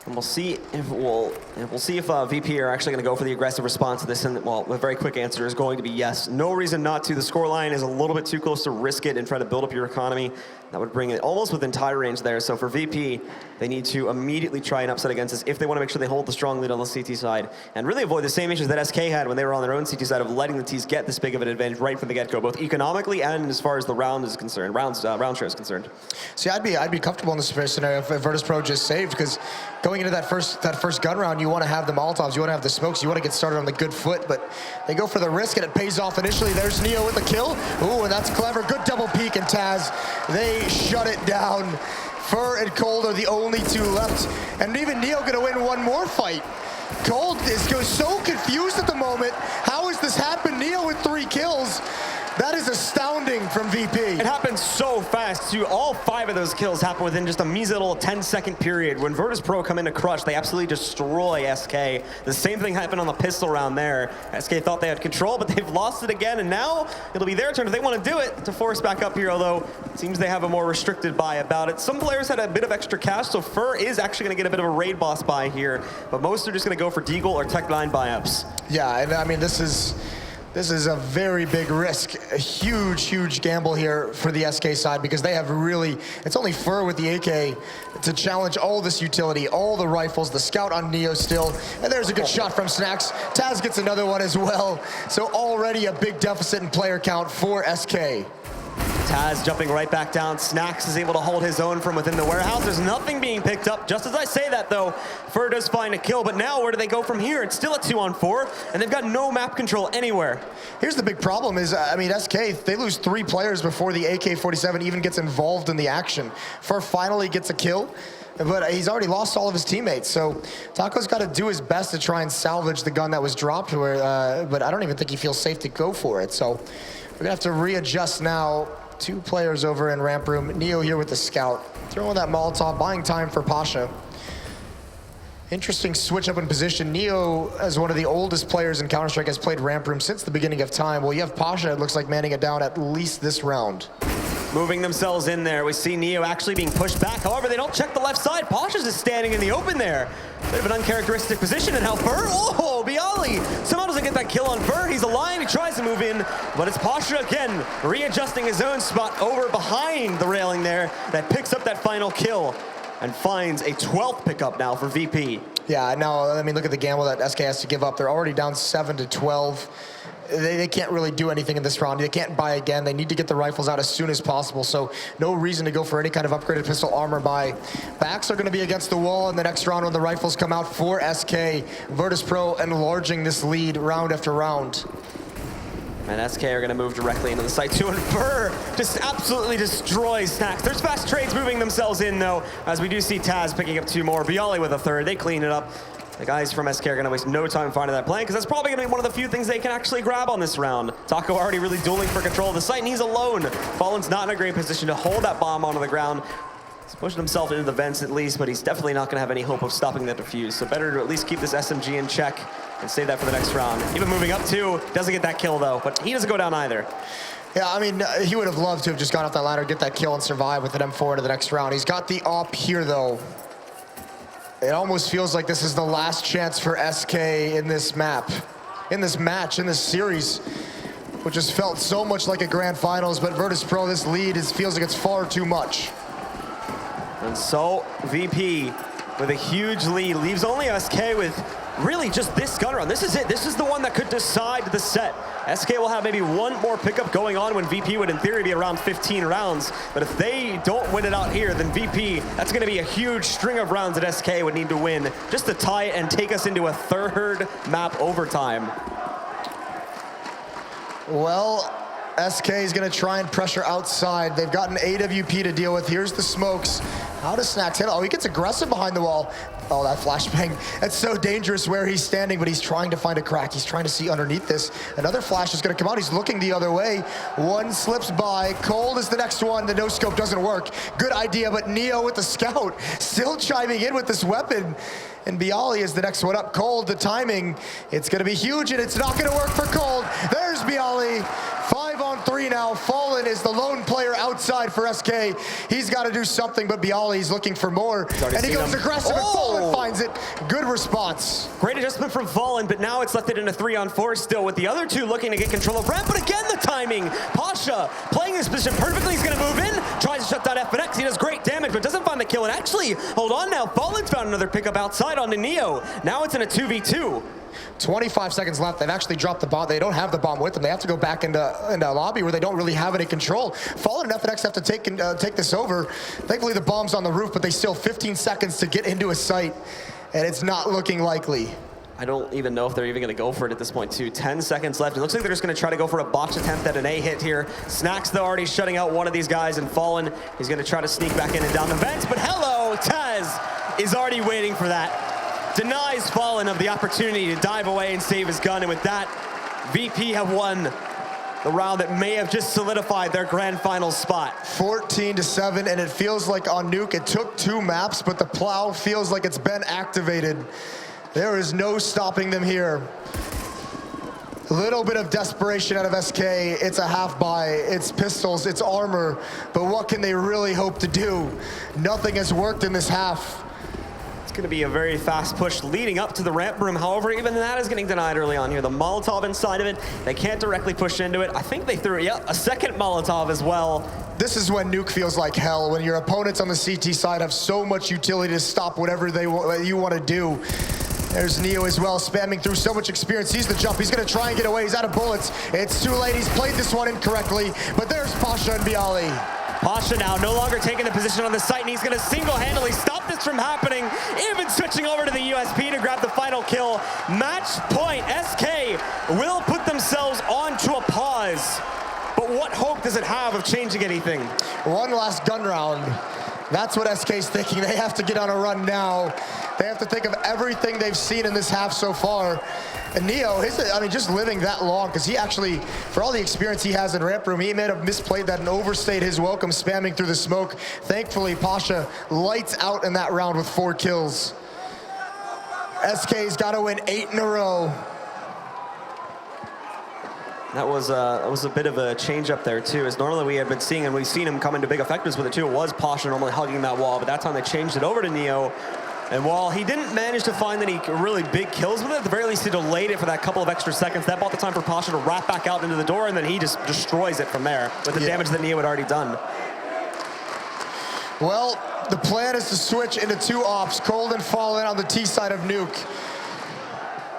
And we'll see if VP are actually going to go for the aggressive response to this. And, well, a very quick answer is going to be yes. No reason not to. The scoreline is a little bit too close to risk it and try to build up your economy. That would bring it almost within tie range there. So for VP, they need to immediately try and upset against this if they want to make sure they hold the strong lead on the CT side and really avoid the same issues that SK had when they were on their own CT side of letting the T's get this big of an advantage right from the get-go, both economically and as far as the round is concerned, round share is concerned. See, I'd be comfortable in this scenario if Virtus.Pro just saved, because going into that first gun round, you want to have the Molotovs, you want to have the smokes, you want to get started on the good foot, but they go for the risk and it pays off initially. There's Neo with the kill. Ooh, and that's clever. Good double peek, and Taz, they shut it down. Fur and Cold are the only 2 left, and even Neo gonna win one more fight. Cold goes so confused at the moment. How has this happened? Neo with 3 kills. That is astounding from VP. It happened so fast, too. All 5 of those kills happen within just a measly little 10-second period. When Virtus.Pro come in to crush, they absolutely destroy SK. The same thing happened on the pistol round there. SK thought they had control, but they've lost it again, and now it'll be their turn if they want to do it to force back up here, although it seems they have a more restricted buy about it. Some players had a bit of extra cash, so Fur is actually going to get a bit of a raid boss buy here, but most are just going to go for Deagle or Tech9 buy-ups. Yeah, and I mean, this is a very big risk, a huge gamble here for the SK side, because they have really, it's only Fur with the AK to challenge all this utility, all the rifles, the scout on Neo still, and there's a good shot from Snacks. Taz gets another one as well, so already a big deficit in player count for SK. Taz jumping right back down. Snacks is able to hold his own from within the warehouse. There's nothing being picked up. Just as I say that, though, Fur does find a kill, but now where do they go from here? It's still a 2-on-4, and they've got no map control anywhere. Here's the big problem is, I mean, SK, they lose 3 players before the AK-47 even gets involved in the action. Fur finally gets a kill, but he's already lost all of his teammates. So Taco's got to do his best to try and salvage the gun that was dropped, but I don't even think he feels safe to go for it. So we're gonna have to readjust now. 2 players over in ramp room. Neo here with the scout. Throwing that Molotov, buying time for Pasha. Interesting switch up in position. Neo, as one of the oldest players in Counter-Strike, has played ramp room since the beginning of time. Well, you have Pasha, it looks like, manning it down at least this round. Moving themselves in there. We see Neo actually being pushed back. However, they don't check the left side. Pasha's just standing in the open there. Bit of an uncharacteristic position, and how Fur, oh, Bialy somehow doesn't get that kill on Fur. He's alive, he tries to move in, but it's Pasha again, readjusting his own spot over behind the railing there, that picks up that final kill and finds a 12th pickup now for VP. Yeah, now, I mean, look at the gamble that SK has to give up. They're already down 7-12. They can't really do anything in this round. They can't buy again. They need to get the rifles out as soon as possible, so no reason to go for any kind of upgraded pistol armor buy. Backs are going to be against the wall in the next round when the rifles come out for SK. Virtus.Pro enlarging this lead round after round. And SK are going to move directly into the site too, and Fur just absolutely destroys Snacks. There's fast trades moving themselves in, though, as we do see Taz picking up 2 more. Bialy with a 3rd. They clean it up. The guys from SK are going to waste no time finding that plan, because that's probably going to be one of the few things they can actually grab on this round. Taco already really dueling for control of the site, and he's alone. Fallen's not in a great position to hold that bomb onto the ground. He's pushing himself into the vents at least, but he's definitely not going to have any hope of stopping that defuse. So better to at least keep this SMG in check and save that for the next round. Even moving up too, doesn't get that kill though, but he doesn't go down either. Yeah, I mean, he would have loved to have just gone up that ladder, get that kill, and survive with an M4 into the next round. He's got the op here, though. It almost feels like this is the last chance for SK in this map, in this match, in this series, which has felt so much like a grand finals, but Virtus.Pro, this lead feels like it's far too much. And so VP with a huge lead leaves only SK with really just this gun run. This is it. This is the one that could decide the set. SK will have maybe one more pickup going on when VP would in theory be around 15 rounds. But if they don't win it out here, then VP, that's going to be a huge string of rounds that SK would need to win just to tie it and take us into a 3rd map overtime. Well, SK is going to try and pressure outside. They've got an AWP to deal with. Here's the smokes. How does Snacks hit? Oh, he gets aggressive behind the wall. Oh, that flashbang. That's so dangerous where he's standing, but he's trying to find a crack. He's trying to see underneath this. Another flash is going to come out. He's looking the other way. One slips by. Cold is the next one. The no-scope doesn't work. Good idea, but Neo with the scout still chiming in with this weapon. And Bialy is the next one up. Cold, the timing. It's going to be huge, and it's not going to work for Cold. There's Bialy. 5-on-3 now. Fallen is the lone player outside for SK. He's got to do something, but Bialy's looking for more. And he goes aggressive, and Fallen finds it. Good response. Great adjustment from Fallen, but now it's left it in a 3-on-4 still, with the other 2 looking to get control of ramp. But again, the timing. Pasha playing this position perfectly. He's going to move in, tries to shut down FNX. He does great damage, but doesn't find the kill. And actually, hold on now. Fallen's found another pickup outside onto Neo. Now it's in a 2v2. 25 seconds left. They've actually dropped the bomb. They don't have the bomb with them. They have to go back into a lobby where they don't really have any control. Fallen and FNX have to take this over. Thankfully, the bomb's on the roof, but they still 15 seconds to get into a site, and it's not looking likely. I don't even know if they're even going to go for it at this point, too. 10 seconds left. It looks like they're just going to try to go for a botch attempt at an A hit here. Snacks, though, already shutting out one of these guys, and Fallen, he's going to try to sneak back in and down the vents. But hello, Taz is already waiting for that. Denies Fallen of the opportunity to dive away and save his gun, and with that, VP have won the round that may have just solidified their grand final spot. 14-7, and it feels like on Nuke, it took 2 maps, but the plow feels like it's been activated. There is no stopping them here. A little bit of desperation out of SK. It's a half buy, it's pistols, it's armor, but what can they really hope to do? Nothing has worked in this half. It's going to be a very fast push leading up to the ramp room. However, even that is getting denied early on here. The Molotov inside of it, they can't directly push into it. I think they threw, a second Molotov as well. This is when Nuke feels like hell, when your opponents on the CT side have so much utility to stop whatever you want to do. There's Neo as well, spamming through so much experience. Sees the jump, he's gonna try and get away, he's out of bullets. It's too late, he's played this one incorrectly, but there's Pasha and Bialy. Pasha now no longer taking the position on the site, and he's gonna single-handedly stop this from happening, even switching over to the USP to grab the final kill. Match point, SK will put themselves onto a pause. But what hope does it have of changing anything? One last gun round. That's what SK's thinking. They have to get on a run now. They have to think of everything they've seen in this half so far. And Neo, just living that long, because he actually, for all the experience he has in ramp room, he may have misplayed that and overstayed his welcome, spamming through the smoke. Thankfully, Pasha lights out in that round with 4 kills. SK's got to win 8 in a row. That was a bit of a change up there too, as normally we have been seeing, and we've seen him come into big effectiveness with it too. It was Pasha normally hugging that wall, but that time they changed it over to Neo. And while he didn't manage to find any really big kills with it, at the very least he delayed it for that couple of extra seconds. That bought the time for Pasha to wrap back out into the door, and then he just destroys it from there with the damage that Neo had already done. Well, the plan is to switch into 2 ops, Cold and Fallen on the T side of Nuke.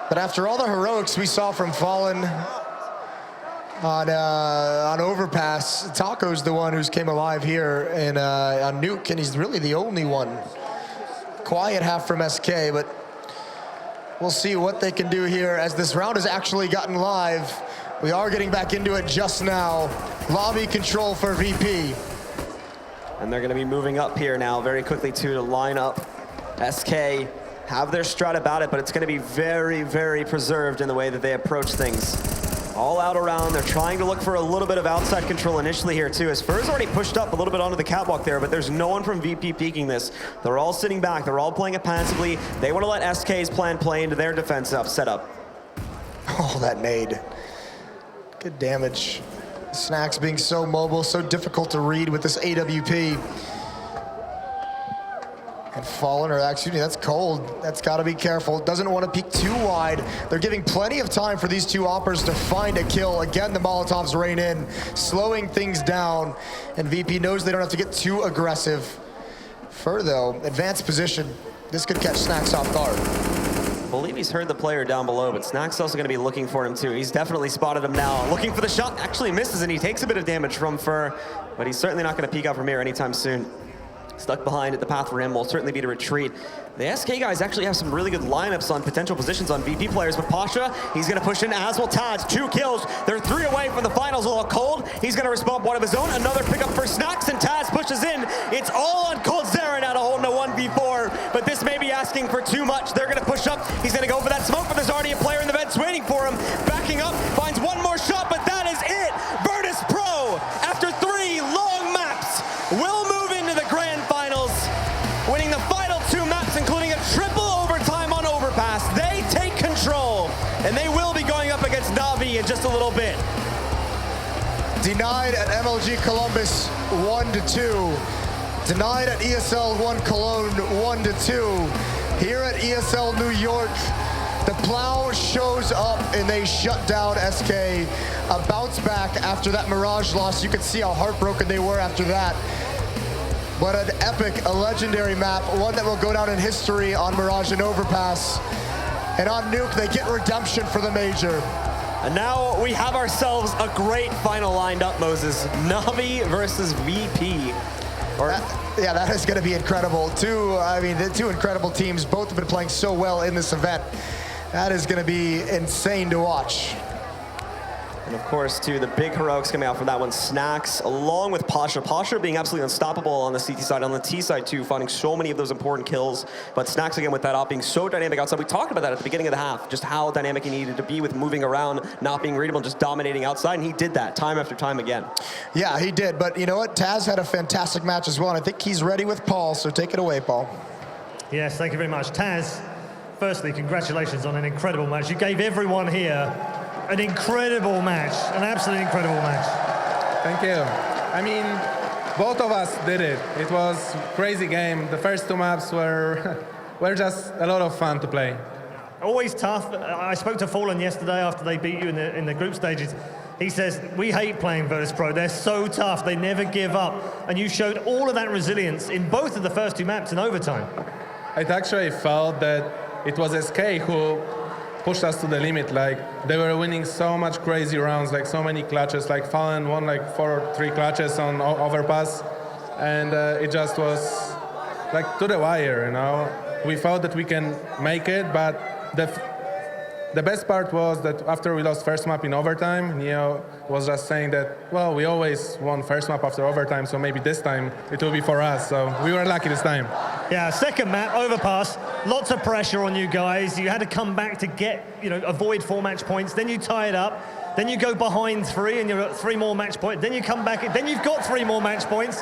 But after all the heroics we saw from Fallen on Overpass, Taco's the one who's came alive here and on Nuke, and he's really the only one. Quiet half from SK, but we'll see what they can do here as this round has actually gotten live. We are getting back into it just now. Lobby control for VP. And they're going to be moving up here now very quickly too to line up. SK have their strat about it, but it's going to be very, very preserved in the way that they approach things. All out around, they're trying to look for a little bit of outside control initially here too, as Fur's already pushed up a little bit onto the catwalk there, but there's no one from VP peeking this. They're all sitting back, they're all playing it passively. They want to let SK's plan play into their defense setup. Oh, that nade. Good damage. Snacks being so mobile, so difficult to read with this AWP. And Fallen, or excuse me, that's Cold. That's got to be careful. Doesn't want to peek too wide. They're giving plenty of time for these 2 oppers to find a kill. Again, the Molotovs rain in, slowing things down. And VP knows they don't have to get too aggressive. Fur, though, advanced position. This could catch Snacks off guard. I believe he's heard the player down below, but Snacks also going to be looking for him too. He's definitely spotted him now. Looking for the shot, actually misses, and he takes a bit of damage from Fur, but he's certainly not going to peek out from here anytime soon. Stuck behind it, the path for him will certainly be to retreat. The SK guys actually have some really good lineups on potential positions on VP players, but Pasha, he's going to push in, as will Taz. 2 kills. They're 3 away from the finals. A little Cold. He's going to respond one of his own. Another pickup for Snacks, and Taz pushes in. It's all on Cold Zera now to hold in a 1v4, but this may be asking for too much. They're going to push up. He's going to go for that smoke, but there's already a player in the vents waiting for him. Backing up, finds one more shot, but that is it. Virtus.Pro, after 3 long maps, will move into the grand finals, winning the final 2 maps, including a triple overtime on Overpass. They take control, and they will be going up against Navi in just a little bit. Denied at MLG Columbus 1-2. Denied at ESL One Cologne 1-2. Here at ESL New York, the Plow shows up and they shut down SK. A bounce back after that Mirage loss. You could see how heartbroken they were after that. But an epic, a legendary map, one that will go down in history on Mirage and Overpass. And on Nuke, they get redemption for the major. And now we have ourselves a great final lined up, Moses. Navi versus VP. Yeah, that is going to be incredible. The 2 incredible teams. Both have been playing so well in this event. That is going to be insane to watch. And of course, too, the big heroics coming out from that one, Snacks, along with Pasha. Pasha being absolutely unstoppable on the CT side, on the T side too, finding so many of those important kills. But Snacks, again, with that op being so dynamic outside. We talked about that at the beginning of the half, just how dynamic he needed to be with moving around, not being readable, just dominating outside, and he did that time after time again. Yeah, he did, but you know what? Taz had a fantastic match as well, and I think he's ready with Paul, so take it away, Paul. Yes, thank you very much. Taz, firstly, congratulations on an incredible match. You gave everyone here an incredible match, an absolutely incredible match. Thank you. I mean, both of us did it. It was a crazy game. The first two maps were just a lot of fun to play. Always tough. I spoke to Fallen yesterday after they beat you in the group stages. He says, we hate playing Virtus.Pro. They're so tough. They never give up. And you showed all of that resilience in both of the first two maps in overtime. It actually felt that it was SK who pushed us to the limit. Like, they were winning so much crazy rounds, like so many clutches. Like, Fallen won like 4 or 3 clutches on overpass. And it just was like to the wire, you know. We thought that we can make it, but the best part was that after we lost first map in overtime, Neo was just saying that, well, we always won first map after overtime, so maybe this time it will be for us. So we were lucky this time. Yeah, second map, overpass, lots of pressure on you guys. You had to come back to get, avoid 4 match points. Then you tie it up. Then you go behind 3 and you're at 3 more match points. Then you come back, then you've got 3 more match points.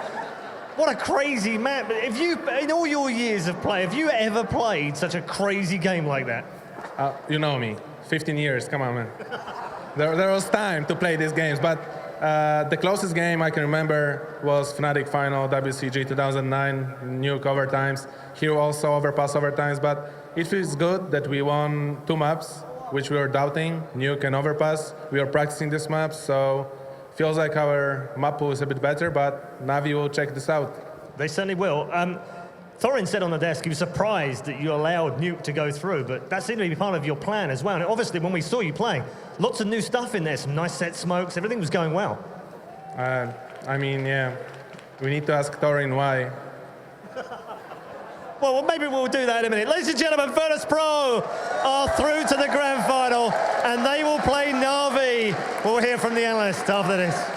What a crazy map. If you, in all your years of play, have you ever played such a crazy game like that? You know me, 15 years, come on, man. There was time to play these games, but the closest game I can remember was Fnatic Final, WCG 2009, Nuke overtimes, here also overpass overtimes, but it feels good that we won 2 maps, which we were doubting, Nuke and overpass. We were practicing this map, so feels like our map pool is a bit better, but Navi will check this out. They certainly will. Thorin said on the desk he was surprised that you allowed Nuke to go through, but that seemed to be part of your plan as well. And obviously, when we saw you playing, lots of new stuff in there, some nice set smokes, everything was going well. I mean, yeah, we need to ask Thorin why. Well, maybe we'll do that in a minute. Ladies and gentlemen, Virtus.Pro are through to the grand final, and they will play Na'Vi. We'll hear from the analyst after this.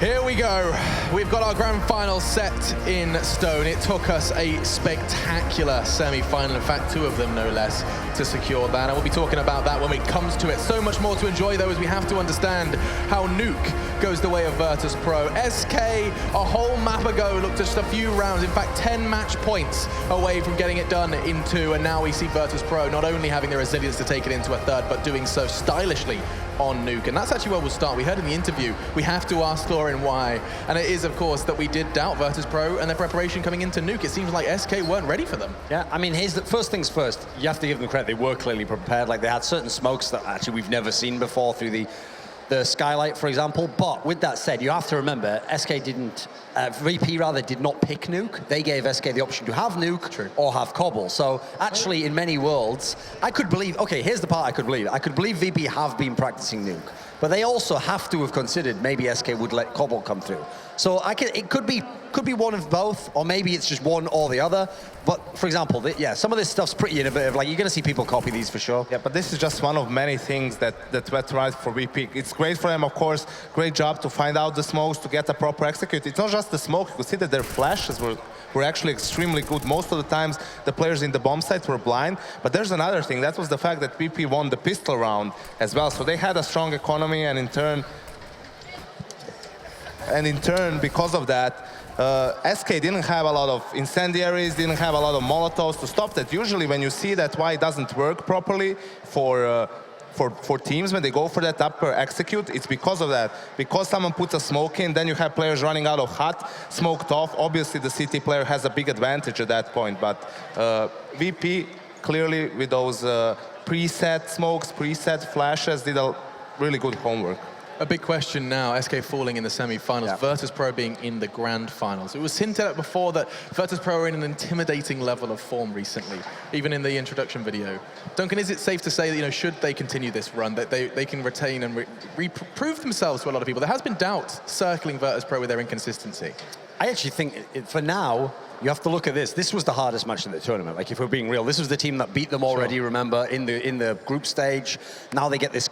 Here we go. We've got our grand final set in stone. It took us a spectacular semi-final, in fact, 2 of them, no less, to secure that. And we'll be talking about that when it comes to it. So much more to enjoy, though, as we have to understand how Nuke goes the way of Virtus.Pro. SK, a whole map ago, looked just a few rounds, in fact, 10 match points away from getting it done in 2. And now we see Virtus.Pro not only having the resilience to take it into a third, but doing so stylishly on Nuke. And that's actually where we'll start. We heard in the interview, we have to ask Lauren why. And it is, of course, that we did doubt Virtus.Pro and their preparation coming into Nuke. It seems like SK weren't ready for them. Yeah, I mean, here's the first things first. You have to give them credit. They were clearly prepared. Like, they had certain smokes that actually we've never seen before through the skylight, for example. But with that said, you have to remember, SK didn't, VP rather, did not pick Nuke. They gave SK the option to have Nuke or have Cobble. So actually, in many worlds, I could believe, okay, here's the part I could believe. I could believe VP have been practicing Nuke. But they also have to have considered maybe SK would let Cobble come through. So it could be one of both, or maybe it's just one or the other. But for example, yeah, some of this stuff's pretty innovative. Like, you're going to see people copy these for sure. Yeah, but this is just one of many things that went right for VP. It's great for them, of course. Great job to find out the smokes, to get a proper execute. It's not just the smoke. You could see that their flashes were actually extremely good. Most of the times, the players in the bomb sites were blind. But there's another thing. That was the fact that VP won the pistol round as well. So they had a strong economy, and in turn, because of that, SK didn't have a lot of incendiaries, didn't have a lot of Molotovs to stop that. Usually when you see that why it doesn't work properly for teams when they go for that upper execute, it's because of that. Because someone puts a smoke in, then you have players running out of hot, smoked off. Obviously the CT player has a big advantage at that point, but VP clearly with those preset smokes, preset flashes, did a really good homework. A big question now, SK falling in the semi-finals, Virtus.Pro being in the grand finals. It was hinted at before that Virtus.Pro are in an intimidating level of form recently, even in the introduction video. Duncan, is it safe to say that, you know, should they continue this run, that they can retain and prove themselves to a lot of people? There has been doubt circling Virtus.Pro with their inconsistency. I actually think, for now, you have to look at this. This was the hardest match in the tournament. Like, if we're being real, this was the team that beat them already, remember, in the group stage. Now they get this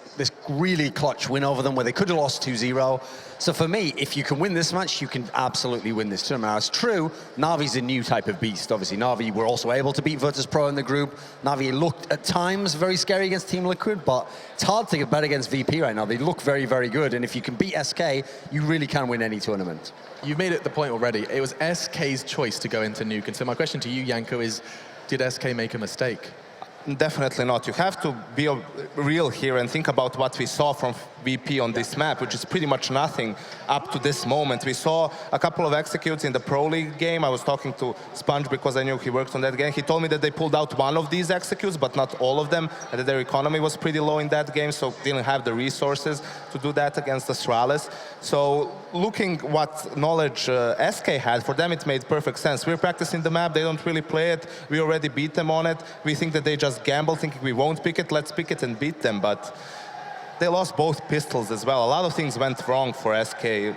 really clutch win over them where they could have lost 2-0. So for me, if you can win this match, you can absolutely win this tournament. Now, it's true, Na'Vi's a new type of beast, obviously. Na'Vi were also able to beat Virtus.Pro in the group. Na'Vi looked, at times, very scary against Team Liquid, but it's hard to bet against VP right now. They look very, very good, and if you can beat SK, you really can win any tournament. You've made it the point already. It was SK's choice to go into Nuke. And so my question to you, Janko, is did SK make a mistake? Definitely not. You have to be real here and think about what we saw from VP on this map, which is pretty much nothing up to this moment. We saw a couple of executes in the Pro League game. I was talking to Sponge because I knew he worked on that game. He told me that they pulled out one of these executes, but not all of them, and that their economy was pretty low in that game, so didn't have the resources to do that against Astralis. So looking what knowledge SK had, for them it made perfect sense. We're practicing the map, they don't really play it. We already beat them on it. We think that they just gamble, thinking we won't pick it, let's pick it and beat them, but they lost both pistols as well. A lot of things went wrong for SK.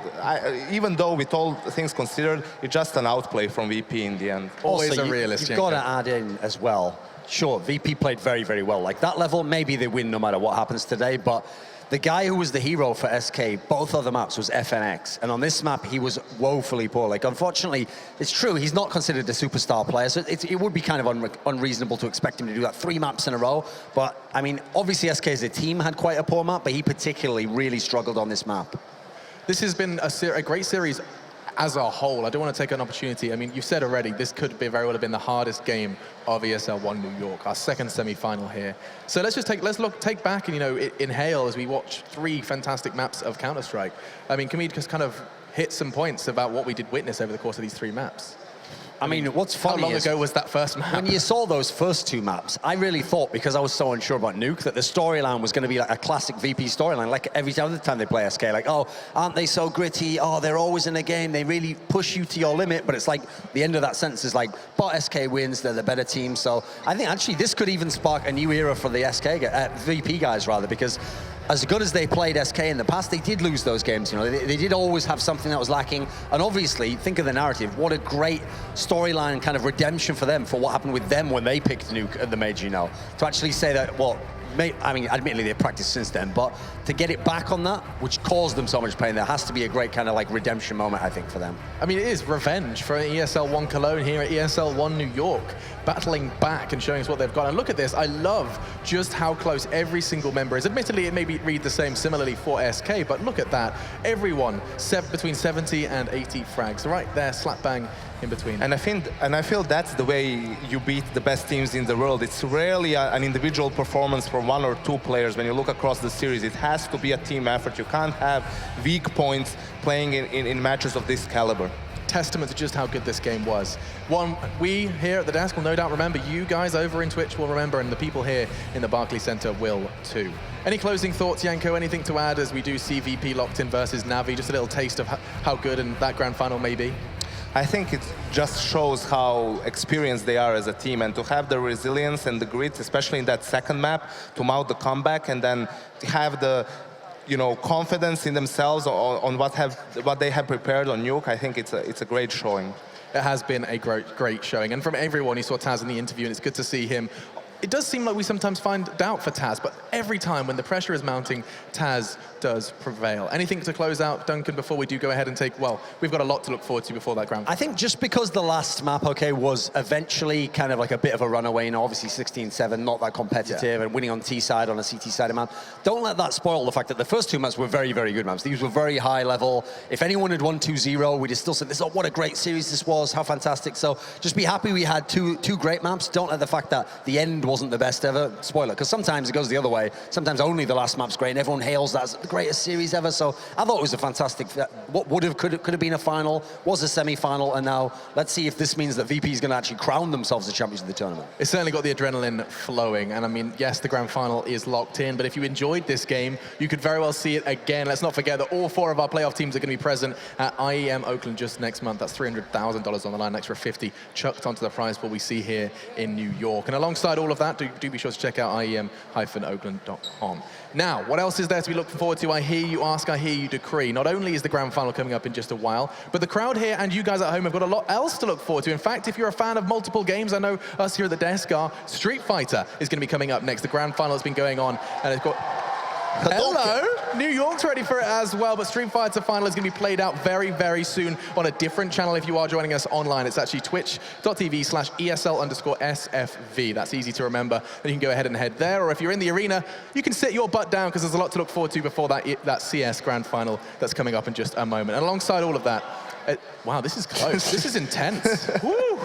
Even though with all things considered, it's just an outplay from VP in the end. Always also, a realist. You've got to add in as well. Sure, VP played very, very well. Like, that level, maybe they win no matter what happens today, but the guy who was the hero for SK, both other maps, was FNX. And on this map, he was woefully poor. Like, unfortunately, it's true, he's not considered a superstar player, so it would be kind of unreasonable to expect him to do that 3 maps in a row. But, I mean, obviously SK as a team had quite a poor map, but he particularly really struggled on this map. This has been a great series as a whole. I don't want to take an opportunity. I mean, you said already, this could very well have been the hardest game of ESL One New York, our second semi-final here. So let's take back and, you know, inhale as we watch 3 fantastic maps of Counter-Strike. I mean, can we just kind of hit some points about what we did witness over the course of these 3 maps? I mean, what's funny How long ago was that first map? When you saw those first 2 maps, I really thought, because I was so unsure about Nuke, that the storyline was going to be like a classic VP storyline, like every other time they play SK, like, oh, aren't they so gritty? Oh, they're always in a game. They really push you to your limit. But it's like, the end of that sentence is like, but SK wins, they're the better team. So I think actually this could even spark a new era for the VP guys, rather, because as good as they played SK in the past, they did lose those games. You know, they did always have something that was lacking. And obviously, think of the narrative. What a great storyline and kind of redemption for them for what happened with them when they picked Nuke at the major, you know. To actually say that, well, I mean, admittedly, they've practiced since then, but to get it back on that, which caused them so much pain, there has to be a great kind of like redemption moment, I think, for them. I mean, it is revenge for ESL One Cologne here at ESL One New York, battling back and showing us what they've got. And look at this, I love just how close every single member is. Admittedly, it may read the same similarly for SK, but look at that. Everyone between 70 and 80 frags, right there, slap bang in between. And I feel that's the way you beat the best teams in the world. It's rarely an individual performance from one or two players. When you look across the series, it has to be a team effort. You can't have weak points playing in matches of this caliber. Testament to just how good this game was. One we here at the desk will no doubt remember, you guys over in Twitch will remember, and the people here in the Barclays Center will too. Any closing thoughts, Janko? Anything to add as we do see VP locked in versus Navi? Just a little taste of how good and that grand final may be? I think it just shows how experienced they are as a team, and to have the resilience and the grit, especially in that second map, to mount the comeback and then have the confidence in themselves on what they have prepared on Nuke. I think it's a great showing. It has been a great showing, and from everyone, you saw Taz in the interview, and it's good to see him. It does seem like we sometimes find doubt for Taz, but every time when the pressure is mounting, Taz does prevail. Anything to close out, Duncan, before we do go ahead and take, well, we've got a lot to look forward to before that grand final. I think just because the last map, okay, was eventually kind of like a bit of a runaway, obviously 16-7, not that competitive, and winning on T side, on a CT side map, don't let that spoil the fact that the first two maps were very, very good maps. These were very high level. If anyone had won 2-0, we'd have still said, what a great series this was, how fantastic. So just be happy we had two great maps. Don't let the fact that the end wasn't the best ever spoil it, because sometimes it goes the other way. Sometimes only the last map's great, and everyone hails that as the greatest series ever. So I thought it was a fantastic, what could have been a final, was a semi-final, and now let's see if this means that VP is going to actually crown themselves the champions of the tournament. It's certainly got the adrenaline flowing, and I mean, yes, the grand final is locked in, but if you enjoyed this game, you could very well see it again. Let's not forget that all 4 of our playoff teams are going to be present at IEM Oakland just next month. That's $300,000 on the line, an extra 50 chucked onto the prize pool we see here in New York. And alongside all of that, do be sure to check out IEM-Oakland.com. Now, what else is there to be looking forward to? I hear you ask, I hear you decree. Not only is the grand final coming up in just a while, but the crowd here and you guys at home have got a lot else to look forward to. In fact, if you're a fan of multiple games, I know us here at the desk are, Street Fighter is going to be coming up next. The grand final has been going on, and it's got... Hello! New York's ready for it as well, but Street Fighter Final is going to be played out very, very soon on a different channel if you are joining us online. It's actually twitch.tv/ESL_SFV. That's easy to remember, and you can go ahead and head there, or if you're in the arena, you can sit your butt down because there's a lot to look forward to before that CS Grand Final that's coming up in just a moment. And alongside all of that, wow, this is close. This is intense. Woo!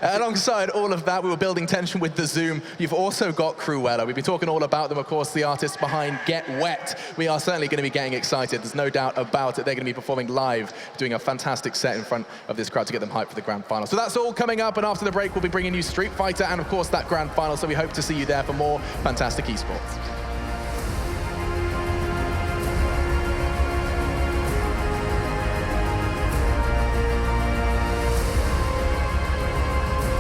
Alongside all of that, we were building tension with the Zoom. You've also got Cruella. We've been talking all about them, of course, the artists behind Get Wet. We are certainly going to be getting excited. There's no doubt about it. They're going to be performing live, doing a fantastic set in front of this crowd to get them hyped for the grand final. So that's all coming up, and after the break, we'll be bringing you Street Fighter and, of course, that grand final. So we hope to see you there for more fantastic esports.